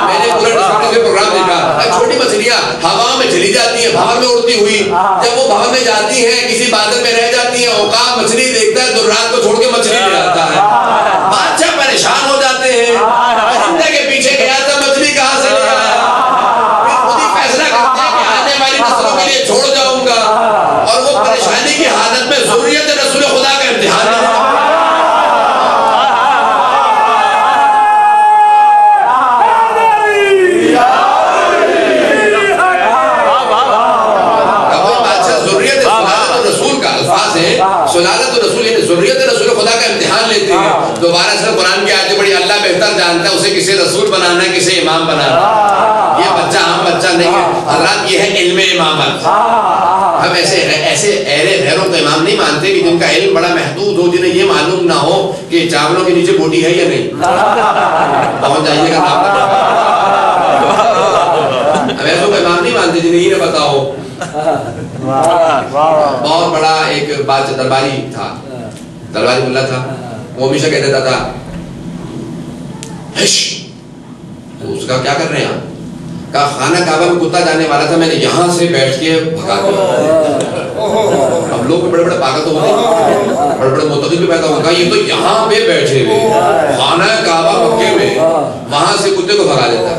میں نے پورا ڈسکوری سے پروگرام دیکھا، چھوٹی مچھلیاں ہوا میں چلی جاتی ہیں بھنور میں اڑتی ہوئی. جب وہ بھنور میں جاتی ہیں کسی بادل میں رہ جاتی ہیں، عقاب مچھلی دیکھتا ہے درات کو چھوڑ کے مچھلی لے آتا ہے. بادشاہ پریشان ہو جاتے ہیں، پرندے کے پیچھے گیا تھا مچھلی کہاں سے لے آیا. خود ہی فیصلہ کرتے ہیں کہ آنے والی نسلوں کے لیے چھوڑ جاؤں گا. اور وہ پریشانی کی حالت میں ذریت رسول خدا کا امتحان ہے. سلالت رسول یعنی ذریت رسول خدا کا امتحان لیتے ہیں. دوبارہ سے قرآن کی آیتیں بڑی اللہ بہتر جانتا ہے اسے کسے رسول بنانا ہے کسے امام بنانا. یہ بچہ عام بچہ نہیں ہے حضرات، یہ ہے علم امامت. ہم ایسے غیروں کو امام نہیں مانتے کہ جن کا علم بڑا محدود ہو، جنہیں یہ معلوم نہ ہو کہ چاولوں کے نیچے بوٹی ہے یا نہیں. پہنچ جائیے گا اب ایسوں کو امام نہیں مانتے جنہیں یہ نہ پتا ہو. بہت بڑا ایک بادشاہ درباری تھا، درباری ملا تھا. وہ ہمیشہ کہہ دیتا تھا تو اس کا کیا کر رہے ہیں آپ؟ کہا خانہ کعبہ میں کتا جانے والا تھا، میں نے یہاں سے بیٹھ کے بھگا دیا. اب لوگ بڑے بڑے پاگل تو ہوتے، بڑے بڑے متقی بھی پیدا ہوگا، یہ تو یہاں پہ بیٹھے ہوئے خانہ کعبہ مکے میں، وہاں سے کتے کو بھگا دیتا.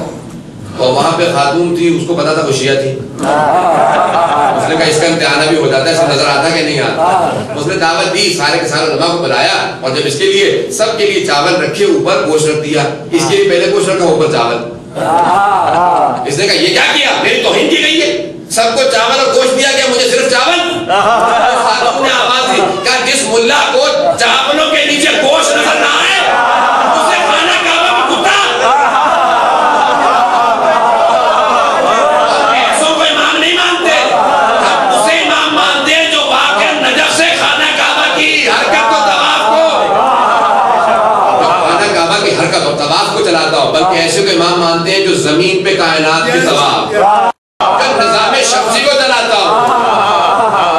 اور وہاں پہ خاتون تھی، اس کو پتا تھا وہ شیعہ تھی. اس نے کہا اس کا امتحان بھی ہو جاتا ہے، اس نظر آتا کہ نہیں آتا. اس نے دعوت دی، سارے کے سارے علماء کو بلایا، اور جب اس کے لیے سب کے لیے چاول رکھے، اوپر گوشت رکھ دیا. اس کے لیے پہلے گوشت رکھا، اوپر چاول. اس نے کہا یہ کیا کیا؟ میری توہین کی گئی ہے. سب کو چاول اور گوشت دیا گیا، مجھے صرف چاول. خاتون نے آواز دی، کہا جس ملا کو چاولوں کے نیچے گوشت نظر نہ آئے اسے خانہ کعبہ میں کتا. حرکت اور طواف کو چلاتا ہو، بلکہ ایسے کو امام مانتے ہیں جو زمین پہ کائنات کی طواف، جو نظام شمسی کو چلاتا ہو،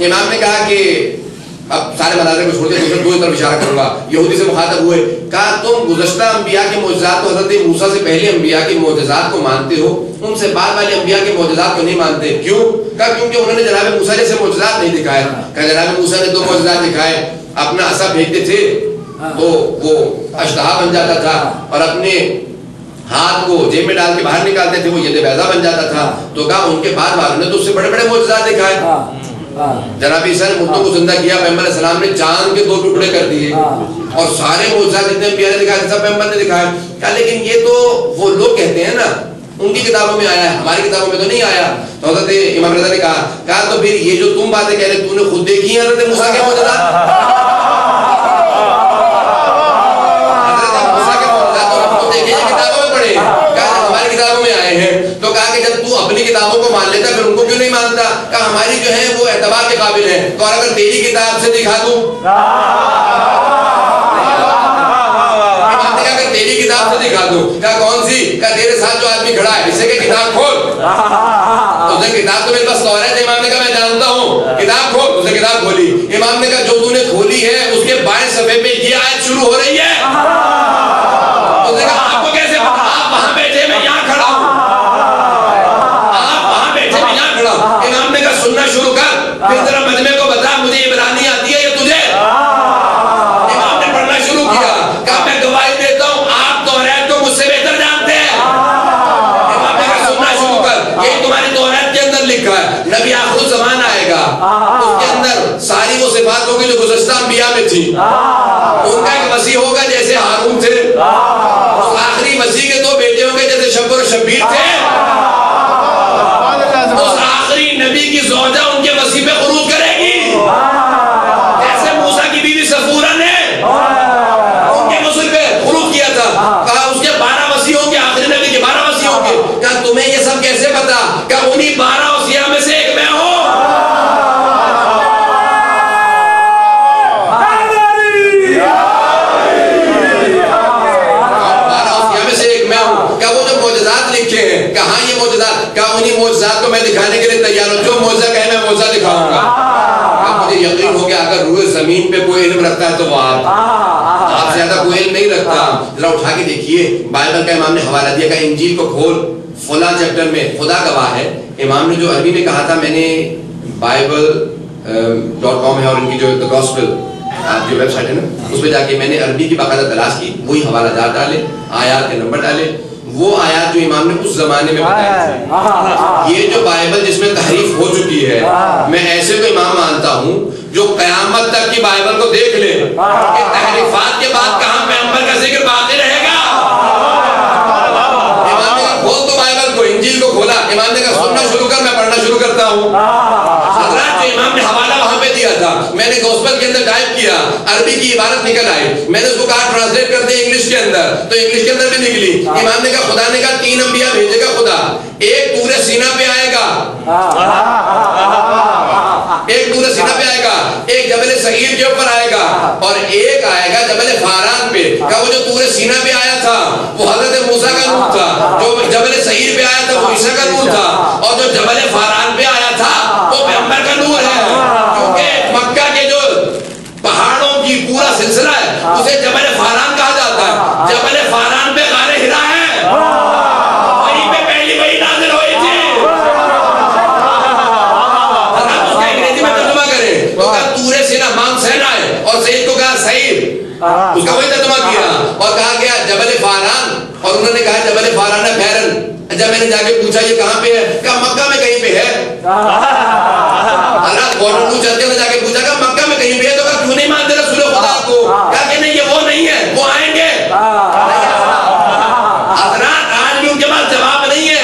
امام نے کہا کہ اب سارے مناظر کو چھوڑ کے دو طرف اشارہ کروں گا. یہودی سے مخاطب ہوئے, کہا تم گزشتہ انبیاء کے معجزات کو, حضرت موسیٰ سے پہلے انبیاء کے معجزات کو مانتے ہو, ان سے بعد والے انبیاء کے معجزات کو نہیں مانتے. کیوں؟ کہا کیونکہ انہوں نے جناب موسیٰ جیسے معجزات نہیں دکھائے. کہا جناب موسیٰ نے 2 معجزات دکھائے, اپنا عصا پھینکتے تھے تو وہ اشتہا بن جاتا تھا, اور اپنے ہاتھ کو جیب میں ڈال کے باہر نکالتے تھے, وہ ید بیضا بن جاتا تھا. تو کہا ان کے بعد والوں نے تو اس سے بڑے بڑے معجزات دکھائے. جناب عیسیٰ نے مردوں کو زندہ کیا, پیغمبر علیہ السلام نے چاند کے 2 ٹکڑے کر دیے, اور سارے معجزات جتنے انبیاء نے دکھائے سب پیغمبر نے دکھائے. کہا لیکن یہ تو وہ لوگ کہتے ہیں نا, ان کی کتابوں میں آیا ہے, ہماری کتابوں میں تو نہیں آیا. تو حضرت امام رضا نے کہا تو پھر یہ جو تم باتیں کہہ رہے تو نے خود دیکھی ہیں حضرت موسیٰ کے معجزات؟ تو کہا کہ جب تو اپنی کتابوں کو مان لیتا پھر ان کو کیوں نہیں مانتا؟ کہا ہماری جو ہے وہ اعتبار کے قابل ہے, تو اور اگر تیری کتاب سے دکھا دوں, اگر تیری کتاب سے دکھا دوں. کہا کون سی؟ کہا تیرے ساتھ جو آدمی کھڑا ہے اسے کہ کتاب کھول. اس نے کتاب تو میرے پاس توریت ہے. امام نے کہا میں جانتا ہوں, کتاب کھول. اس نے کتاب کھولی. امام نے کہا جو تو نے کھولی ہے اس کے بائیں صفحے پہ یہ آیت شروع ہو رہی ہے. اس نے کہا آپ کو کیسے پتا؟ آپ وہاں بیٹھے, میں یہاں کھڑا ہوں. امام نے کہا سننا شروع کر, پھر ذرا مجمع کو بتا مجھے عبرانی آتی ہے یا تجھے؟ امام نے پڑھنا شروع کیا. کہا میں گواہی دیتا ہوں آپ توریت کو مجھ سے بہتر جانتے ہیں. امام نے کہا سننا شروع کر, یہی تمہاری توریت کے اندر لکھا ہے نبی آخر الزمان آئے گا, اس کے اندر ساری وہ صفات ہوگی جو گزشتہ انبیاء میں تھی. ان کا ایک مسیح ہوگا جیسے ہارون تھے, اس آخری مسیح کے 2 بیٹے ہوں گے جیسے شبر و شبیر تھے. نبی کی زوجہ ان کے وسیع پہ خروج کرے گی جیسے موسیٰ کی بیوی صفورہ نے ان کے وسیع پہ خروج کیا تھا. کہا اس کے 12 وسیع ہوں گے, آخری نبی کے 12 وسیع ہوں گے. کہا تمہیں یہ سب کیسے پتا؟ کہ انہی 12 وسیع میں سے ایک میں ہوں. کہاں یہ معجزات؟ کہا انہی معجزات کو میں دکھانے کے لیے تیار ہوں, جو معجزہ کہے میں معجزہ دکھاؤں گا. کہا مجھے یقین ہو گیا اگر روئے زمین پہ کوئی علم رکھتا ہے تو وہ آپ زیادہ کوئی علم نہیں رکھتا. ذرا اٹھا کے دیکھیے بائبل کا امام نے حوالہ دیا, کہ انجیل کو کھول فلاں چیپٹر میں, خدا گواہ ہے. امام نے جو عربی میں کہا تھا, میں نے bible.com ہے اور ان کی جو The Gospel آپ جو ویب سائٹ ہے نا, اس پہ جا کے میں نے عربی کی باقاعدہ تلاش کی, وہی حوالہ جات ڈالے, آیات کے نمبر ڈالے, وہ آیات جو امام نے اس زمانے میں بتائی تھی. یہ جو بائبل جس میں تحریف ہو چکی ہے, میں ایسے تو امام مانتا ہوں جو قیامت تک کی بائبل کو دیکھ لے کہ تحریفات کے بعد کہاں پیغمبر کا ذکر باقی رہے گا. امام نے کہا کھول تو بائبل کو, انجیل کو کھولا. امام نے کہا سننا شروع کر, میں پڑھنا شروع کرتا ہوں. حضرات جو امام نے حوالہ وہاں پہ دیا تھا, میں نے گوسپل کے اندر ٹائپ کیا, عربی کی عبارت نکل آئی. میں نے اس کو کہا ٹرانسلیٹ کر دیں انگلش کے اندر, تو انگلش کے اندر بھی نکلی. امام نے کہا خدا نے کہا 3 انبیاء بھیجے گا خدا, ایک طور سینا پہ آئے گا, ایک طور سینا پہ آئے گا, ایک جبل سعیر کے اوپر آئے گا, اور ایک آئے گا جبل فاران پہ. کہا وہ جو طور سینا پہ آیا تھا وہ حضرت موسیٰ کا نور تھا, جو جبل سعیر پہ آیا تھا وہ عیسیٰ کا نور تھا, اور جو جبل فاران پہ آیا تھا وہ پیغمبر کا نور ہے. کیونکہ مکہ کے جو پہاڑوں کی پورا سلسلہ ہے اسے جبل فاران کہا جاتا ہے. جبل فاران پہ غار حرا ہے, وہیں پہ پہلی وحی نازل ہوئی تھی. اس کا انگریزی میں ترجمہ کریں تو کہا طور سینا ماؤنٹ سینائی, اور سعید کو کہا سعیر, اس کا وہی ترجمہ کیا, اور کہا گیا جبل فاران, اور انہوں نے کہا جبل فاران ہے پھیرن. جب میں نے جا کے پوچھا یہ کہاں پہ ہے, کہا مکہ میں کہیں پہ ہے. حضرات واٹر چل کے جا کے پوچھا کہ مکہ میں کہیں پہ ہے, تو کہا کیوں نہیں مانتے رسول خدا کو؟ کہا کہ نہیں یہ وہ نہیں ہے, وہ آئیں گے. حضرات آج بھی ان کے پاس جواب نہیں ہے,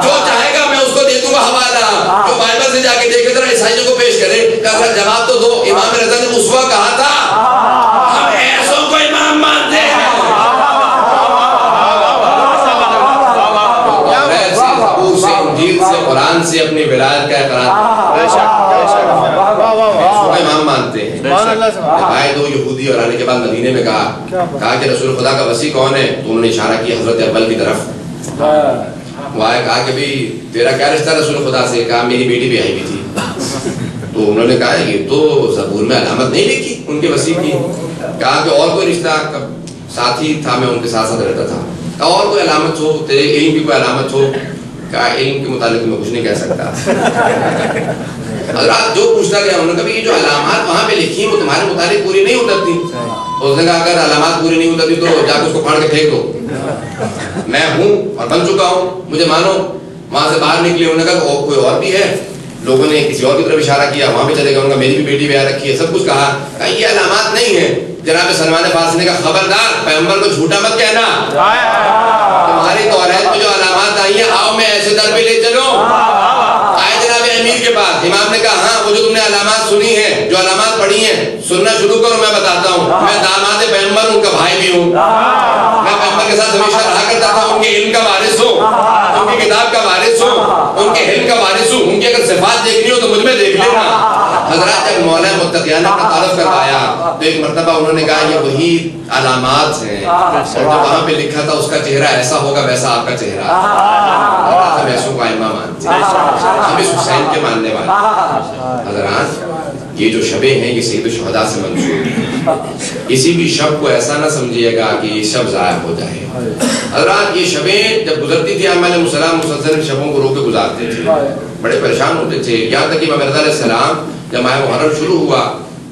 جو چاہے گا میں اس کو دے دوں گا حوالہ, جو بائبل سے جا کے دیکھے ذرا عیسائیوں کو پیش کرے. کہا جواب تو دو. امام رضا نے اس وقت کہا تھا ہم ایسوں کو امام مانتے ہیں. سے قرآن سے اپنی ولایت کا اقرار امام مانتے ہیں. آئے 2 یہودی اور آنے کے بعد مدینے میں کہا کہ رسول خدا کا وسیع کون ہے, تو انہوں نے اشارہ کیا حضرت اول کی طرف. وہ آئے, کہا کہ بھی تیرا کیا رشتہ رسول خدا سے؟ کہا میری بیٹی بھی آئی ہوئی تھی. تو انہوں نے کہا یہ تو زبور میں علامت نہیں لکھی ان کے وسیع کی. کہا کہ اور کوئی رشتہ ساتھی تھا, میں ان کے ساتھ ساتھ رہتا تھا. کہا اور کوئی علامت ہو, تیرے علم کی کوئی علامت ہو. کہا علم کے متعلق میں کچھ نہیں کہہ سکتا. حضرات جو پوچھتا گیا انہوں نے کہا یہ جو علامات وہاں پہ لکھی ہیں وہ تمہارے مطابق پوری نہیں اترتی. اس نے کہا اگر علامات پوری نہیں اترتی تو جا کے اس کو پھاڑ کے پھینک دو. میں ہوں اور بن چکا ہوں, مجھے مانو. وہاں سے باہر نکلے, انہوں نے کہا کوئی اور بھی ہے. لوگوں نے کسی اور کی طرف اشارہ کیا, وہاں پہ چلے گئے. انہوں نے میری بھی بیٹی بیاہ رکھی ہے, سب کچھ کہا. یہ علامات نہیں ہے. جناب سلمان فارسی نے کہا خبردار پیغمبر کو جھوٹا مت کہنا. تمہاری توریت میں جو علامات آئی ہیں آؤ میں ایسے در پہ لے چلو. آئے جناب امیر کے پاس. امام نے کہا ہاں وہ جو تم نے علامات سنی ہیں, جو علامات پڑھی ہیں, سننا شروع کرو, میں بتاتا ہوں. میں داماد پیغمبر ہوں, ان کا بھائی بھی ہوں. میں پیغمبر کے ساتھ ہمیشہ رہا کرتا تھا, ان کے علم کا وارث ہوں, ان کی کتاب کا وارث ہوں, ان کے علم کا وارث ہوں. ان کی اگر صفات دیکھنی ہو تو مجھ میں دیکھ لینا. حضرات جب مولا متقیان نے اپنا تعارف کروایا تو ایک مرتبہ انہوں نے کہا یہ وہی علامات ہیں, اور جو وہاں پہ لکھا تھا اس کا چہرہ ایسا ہوگا ویسا آپ کا چہرہ. ہم ایسوں کا امام مانتے ہیں, ہم اس حسین کے ماننے والے. حضرات یہ جو شبیں ہیں یہ سید الشہداء سے منسوب ہیں. کسی بھی شب کو ایسا نہ سمجھیے گا کہ یہ شب ضائع ہو جائے. حضرات یہ شبیں جب گزرتی تھی امام علیہ السلام مسلسل شبوں کو رو کے گزارتے تھے, بڑے پریشان ہوتے تھے. یہاں تک کہ امام رضا علیہ السلام جب ماہ محرم شروع ہوا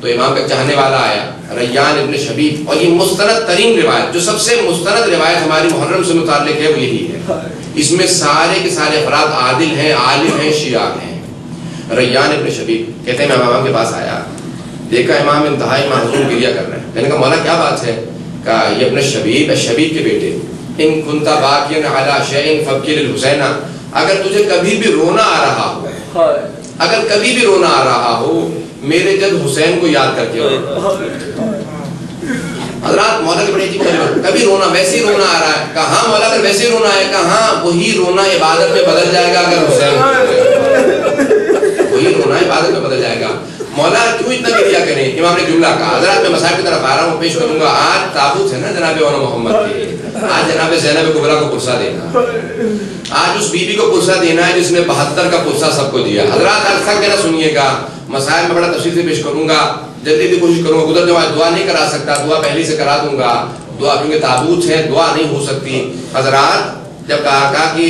تو امام کا چاہنے والا آیا ریان ابن شبیب, اور یہ مستند ترین روایت, جو سب سے مستند روایت ہماری محرم سے متعلق ہے وہ یہی ہے. اس میں سارے کے سارے افراد عادل ہیں, عالم ہیں, شیعہ ہیں. ریان ابن شبیب کہتے ہیں میں امام کے پاس آیا, دیکھا امام انتہائی محزون گریہ کر رہے ہیں. میں نے کہا مولا کیا بات ہے؟ کہا یہ ابن شبیب, شبیب کے بیٹے, ان کنتا باقیا علی شیء فابکی للحسین, اگر تجھے کبھی بھی رونا آ رہا ہو, اگر کبھی بھی رونا آ رہا ہو میرے جد حسین کو یاد کر کے. حضرات مولا کی بڑی عجیب کلمہ, کبھی رونا, ویسے ہی رونا آ رہا ہے. کہاں مولا اگر ویسے ہی رونا ہے, کہاں وہی رونا عبادت میں بدل جائے گا اگر حسین, وہی رونا عبادت میں بدل جائے گا. مولا کیوں اتنا گریہ کریں؟ امام نے جملہ کہا. حضرات میں مصاحب کی طرف آ رہا ہوں, پیش کروں گا. آج تابوت ہے نا جناب اونا محمد کے, آج جناب زینب کبریٰ کو پرسہ دینا, آج اس بی بی کو پرسہ دینا ہے جس نے 72 کا پرسہ سب کو دیا. حضرات عرض تک کہنا سنیے گا, مسائل میں بڑا تفصیل سے پیش کروں گا, جلدی بھی کوشش کروں گا. گزر جو دعا نہیں کرا سکتا, دعا پہلی سے کرا دوں گا. دعا کیونکہ تابوت ہے, دعا نہیں ہو سکتی. حضرات جب کہا کہ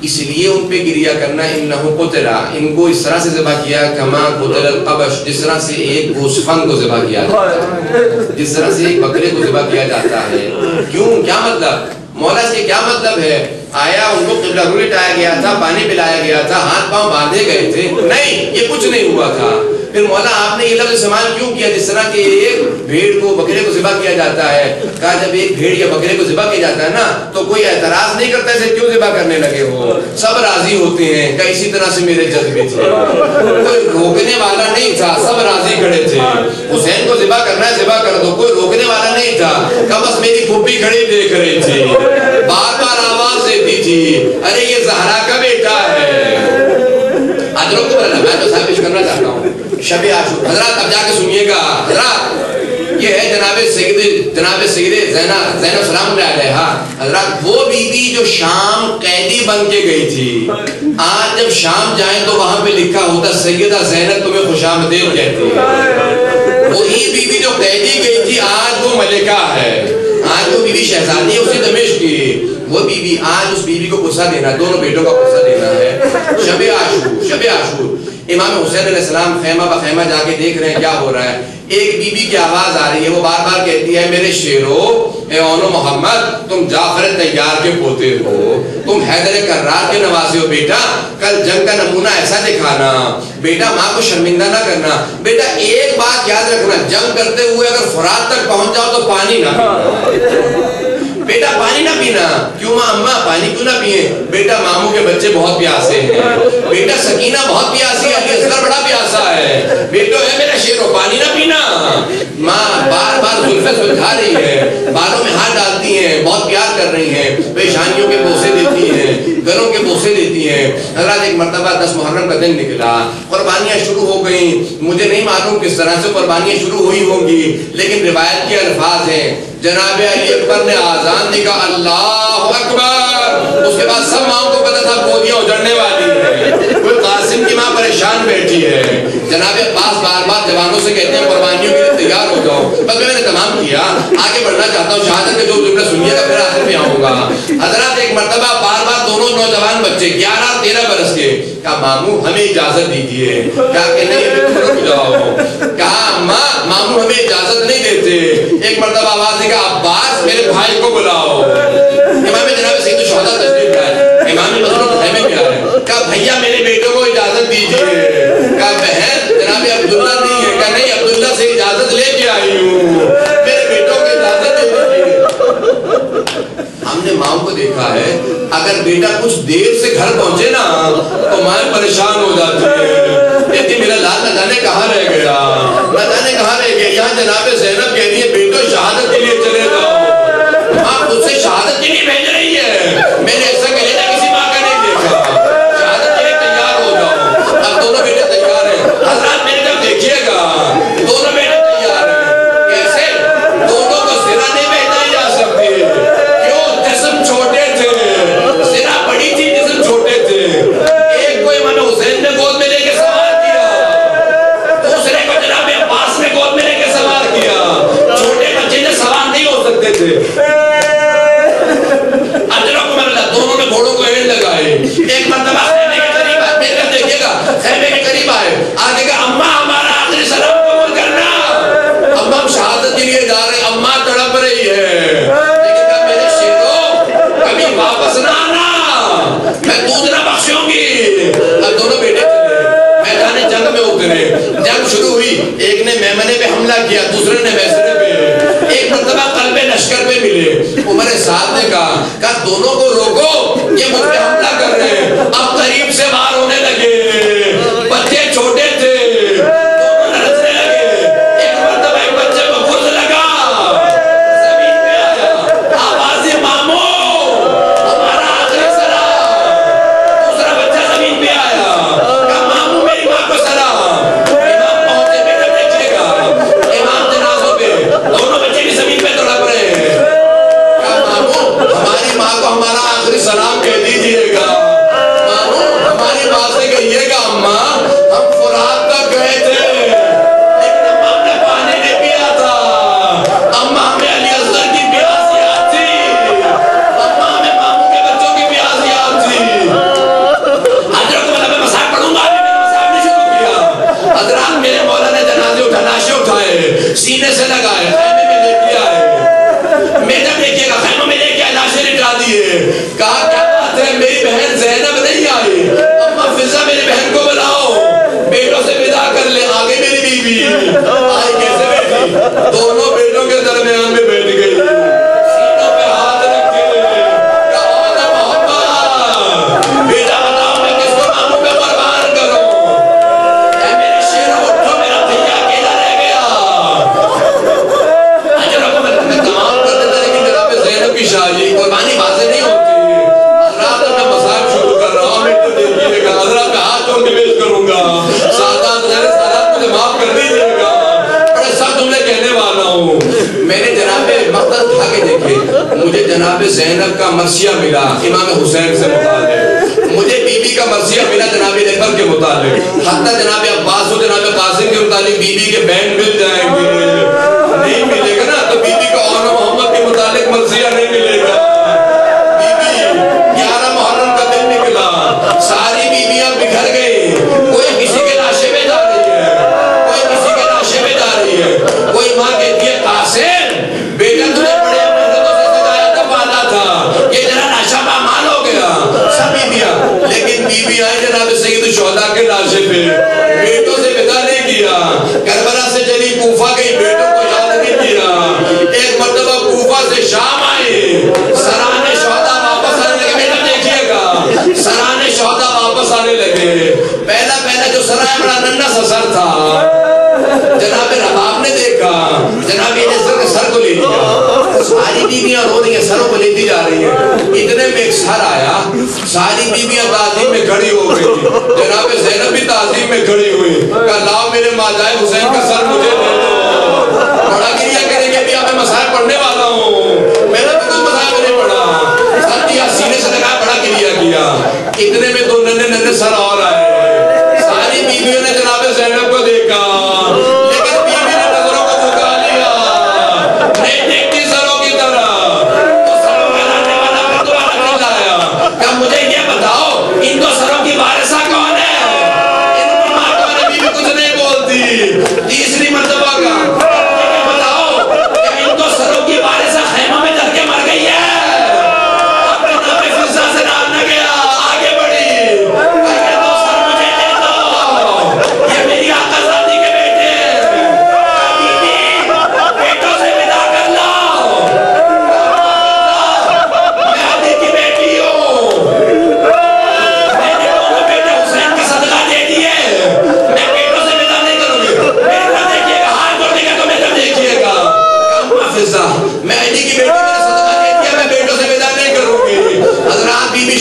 اس لیے ان پہ گریہ کرنا, انہو قتلا, ان کو اس طرح سے ذبح کیا کما قتل القبش, جس طرح سے ایک گوسفند کو ذبح کیا جاتا ہے, جس طرح سے ایک بکرے کو ذبح کیا جاتا ہے. کیوں, کیا مطلب؟ مولا سے کیا مطلب ہے؟ آیا ان کو قبلہ رو لٹایا گیا تھا, پانی پلایا گیا تھا, ہاتھ پاؤں باندھے گئے تھے؟ نہیں, یہ کچھ نہیں ہوا تھا. پھر مولا آپ نے یہ لفظ استعمال کیوں کیا؟ جس طرح کہ ایک بھیڑ کو, بکرے کو ذبح کیا جاتا ہے. کہا جب ایک بھیڑ یا بکرے کو ذبح کیا جاتا ہے نا تو کوئی اعتراض نہیں کرتا اسے کیوں ذبح کرنے لگے ہو, سب راضی ہوتے ہیں. کہ اسی طرح سے میرے جذبے تھے, کوئی روکنے والا نہیں تھا, سب راضی کھڑے تھے. حسین کو ذبح کرنا ہے ذبح کر دو, کوئی روکنے والا نہیں تھا. کہ بس میری پھوپھی کھڑی دیکھ رہی تھی, بار بار آواز دیتی تھی ارے یہ زہرا کا بیٹا ہے. حضروں کو بڑھنا, میں تو صاحب پیش کرنا چاہتا ہوں شب عاشور. حضرات اب جا کے سنیے گا. حضرات یہ ہے جناب سید زینب سلام اللہ علیہا. حضرات وہ بی بی جو شام قیدی بن کے گئی تھی, آج جب شام جائیں تو وہاں پہ لکھا ہوتا سیدہ زینب تمہیں خوش آمدید کہتی ہے. وہی بی بی جو قیدی گئی تھی آج وہ ملکہ ہے, آج وہ بی بی شہزادی ہے اسی دمشق کی. وہ بی بی آج اس بی بی کو پرسہ دینا, دونوں بیٹوں کا پرسہ دینا ہے. شب عاشور, شب عاشور. امام حسین علیہ السلام خیمہ بخیمہ جا کے دیکھ رہے ہیں کیا ہو رہا ہے. ایک بی بی کی آواز آ رہی ہے, وہ بار بار کہتی ہے میرے شیرو, اے اونو محمد, تم جعفر طیار کے پوتے ہو, تم حیدر کرار کے نواسے ہو. بیٹا کل جنگ کا نمونہ ایسا دکھانا, بیٹا ماں کو شرمندہ نہ کرنا. بیٹا ایک بات یاد رکھنا, جنگ کرتے ہوئے اگر فرات تک پہنچ جاؤ تو پانی نہ پینا. بیٹا پانی نہ پینا. کیوں ماں, اماں پانی کیوں نہ پیئے؟ بیٹا ماموں کے بچے بہت پیاسے ہیں. بیٹا سکینہ بہت پیاسی ہے, علی اصغر بڑا پیاسا ہے. بیٹو ہے میرا شیرو, پانی نہ پینا. ماں بار بار زلفیں سلجھا رہی ہے, بالوں میں ہاتھ ڈالتی ہیں, بہت پیار کر رہی ہیں, پیشانیوں کے بوسے دیتی ہیں, گلوں کے بوسے دیتی ہیں. حضرات ایک مرتبہ 10 محرم کا دن نکلا, قربانیاں شروع ہو گئیں. مجھے نہیں معلوم کس طرح سے قربانیاں شروع ہوئی ہوں گی, لیکن روایت کے الفاظ ہیں جناب علی اکبر نے آذان دی, کہا اللہ اکبر. اس کے بعد سب ماں کو پتا تھا گودیاں اجڑنے والی ہیں. کوئی قاسم کی ماں پریشان بیٹھی ہے. جناب عباس بار بار جوانوں سے کہتے ہیں قربانیوں کے لیے تیار ہو جاؤ. بس میں نے تمام کیا, آگے بڑھنا چاہتا ہوں. شہادت کے جو جملے سنیے گا پھر آخر میں آؤں گا. حضرات ایک مرتبہ بار بار دونوں نوجوان بچے 11 اور 13 برس کے کہا ماموں ہمیں اجازت دیجیے. کہا کہ نہیں رک جاؤ. کہا اماں ماموں ہمیں اجازت نہیں دیتے. ایک مرتبہ آواز دی کہا عباس میرے بھائی کو بلاؤ. امام جناب سید الشہداء تشریف لائے. امام مسجد خیمے میں آئے. کہا بھیا میرے بیٹوں کو اجازت دیجیے. کہا بہن جناب عبداللہ نہیں ہے. کہا نہیں عبداللہ سے اجازت لے کے آئی ہوں, میرے بیٹوں کو اجازت دے دیجیے. ہم نے ماں کو دیکھا ہے اگر بیٹا کچھ دیر سے گھر پہنچے نا تو ماں پریشان ہو جاتی ہے. کہتی میرا لال نہ جانے کہاں رہ گیا, نہ جانے کہاں رہ گیا. یہاں جناب زینب کہتی ہے بیٹو شہادت کے لیے چلے جاؤ. ماں خود سے شہادت کے لیے بھیج رہی ہے. میں نے ایسا کہنا کسی ماں کا نہیں دیکھا. شہادت کے لیے تیار ہو جاؤ. اب دونوں بیٹے تیار ہیں. حضرات میرے جب دیکھیے گا دونوں بیٹے تیار ہیں. کیسے دونوں کو سرا نہیں بہتائی جا سکتی. کیوں جسم چھوٹے تھے, سرا بڑی تھی جسم چھوٹے تھے. ایک کو امام حسین نے گود میں لے کے سوار کیا, دوسرے کو جناب عباس نے گود میں لے کے سوار کیا. چھوٹے بچے نے سوار نہیں ہو سکتے تھے. دونوں نے گھوڑوں کو اینڈ لگائے. ایک مرتبہ خیمے کے قریب آئے. میرے گھر دیکھیے گا خیمے کے قریب آئے. آگے کہا اماں ہمارا آخری سلام قبول کرنا. اماں ہم شہادت کے لیے جا رہے. اماں تڑپ رہی ہے. لیکن کہا میرے شیرو کبھی واپس نہ آنا, میں دودھ نہ بخشوں گی. اب دونوں بیٹے چلے میدان جنگ میں اترے. جنگ شروع ہوئی. ایک نے میمنے پہ حملہ کیا, دوسرے نے میسرے پہ. ایک مرتبہ قلب لشکر پہ ملے. عمر سعد نے کہا دونوں کو روکو, یہ مجھ پہ حملہ کر رہے ہیں. اب قریب سے وار ہونے لگے. بچے چھوٹے تھے, دونوں نرسنے لگے. ایک مرتبہ ایک بچے کو غرض لگا, زمین پہ آیا. آواز مامو ہمارا آخری سلام. دوسرا بچہ زمین پہ آیا. کہا مامو میری ماں کو سلام. امام پہنچے پہ جب دیکھیے گا امام جنازوں پہ دونوں بچے بھی زمین پہ تڑپ رہے ہیں. ہماری ماں کو ہمارا آخری سلام کہہ دیجئے گا. مامو ہماری ماں سے کہیے گا اماں ہم فرات تک گئے تھے لیکن اماں نے پانی نہیں پیا تھا. اماں ہمیں علی اصغر کی پیاس یاد تھی. اماں ہمیں مامو کے بچوں کی پیاس یاد تھی. حضرت کو میں مساق پڑھوں گا. میں نے مساق نہیں شروع کیا. حضرات میرے مولا نے جنازے اٹھا لاشیں اٹھائے, سینے سے لگائے, خیمے میں لے کے آئے. میں جب دیکھیے گا خیموں میں لے کے لاشیں لٹا دیے. کہا کیا بات ہے میری بہن زینب نہیں آئی. اماں فضا میری بہن کو بلاؤ, بیٹوں سے ودا کر لے. آگے میری بیوی آئی. کیسے بیٹھی؟ دونوں بیٹوں کے درمیان میں بیٹھ گئی. سینوں پہ ہاتھ رکھے. کہا نا محبت بیٹا بتاؤ میں کس کو ماموں پہ قربان کروں. اے میرے شیرو اٹھو, میرا بھیا اکیلا رہ گیا. اجر کو میں تمام کر دیتا لیکن جناب زینب کی شادی قربانی واضح نہیں ہوتی. حضرات میں مسائل شروع کر رہا ہوں. میں تو دیکھیے گا حضرات کا ہاتھ جوڑ کے پیش کروں گا. سادات غیر سادات مجھے معاف کر دیجیے گا, بڑے سخت جملے کہنے والا ہوں. میں نے جناب مقتل اٹھا کے دیکھے. مجھے جناب زینب کا مرثیہ ملا امام حسین سے متعلق. مجھے بی بی کا مرثیہ ملا جناب رفل کے متعلق. حتی جناب عباس و جناب قاسم کے متعلق بی بی کے بہن مل جائیں گے. نہیں ملے گا نا تو بی بی کا اور محمد کے متعلق مرثیہ نہیں ملے گا. بی بی 11 محرم کا دن نکلا, ساری بیویاں بکھر گئی. کوئی کسی کے لاشے میں جا رہی ہے, کوئی کسی کے لاشے میں جا رہی ہے. کوئی ماں کہتی ہے قاسم بیٹا تجھے بڑے محنتوں سے سجایا تھا, پالا تھا, یہ ذرا لاشا پامال ہو گیا. سب بیویاں, لیکن بیوی آئی جناب سید الشہداء کے لاشے پہ, بیٹوں سے ودا نہیں کیا. کربلا سے چلی کوفہ گئی, بیٹوں کو یاد نہیں کیا. ایک مرتبہ کوفہ سے شام آئی, سرانے شہداء واپس آنے لگے. بیٹا دیکھیے گا سرانے شہداء واپس آنے لگے. پہلا جو سرائے بڑا ننھا سا سر تھا. جناب رباب نے دیکھا, جناب یہ سر کے سر کو لے لیا. ساری بیویاں رو رہی ہیں, سروں کو لیتی جا رہی ہیں. اتنے میں ایک سر آیا, ساری بیویاں تعظیم میں کھڑی ہو گئی. جناب زینب بھی تعظیم میں کھڑی ہوئی. کہا لاؤ میرے ماجائے حسین کا سر مجھے دے دو. بڑا گریہ کریں گے بھی میں مسائل پڑھنے والا ہوں. میں نے بھی کوئی مسائل نہیں پڑھا. سر دیا, سینے سے لگا, بڑا گریہ کیا. اتنے میں دو ننھے سر اور آئے. ساری بیویوں نے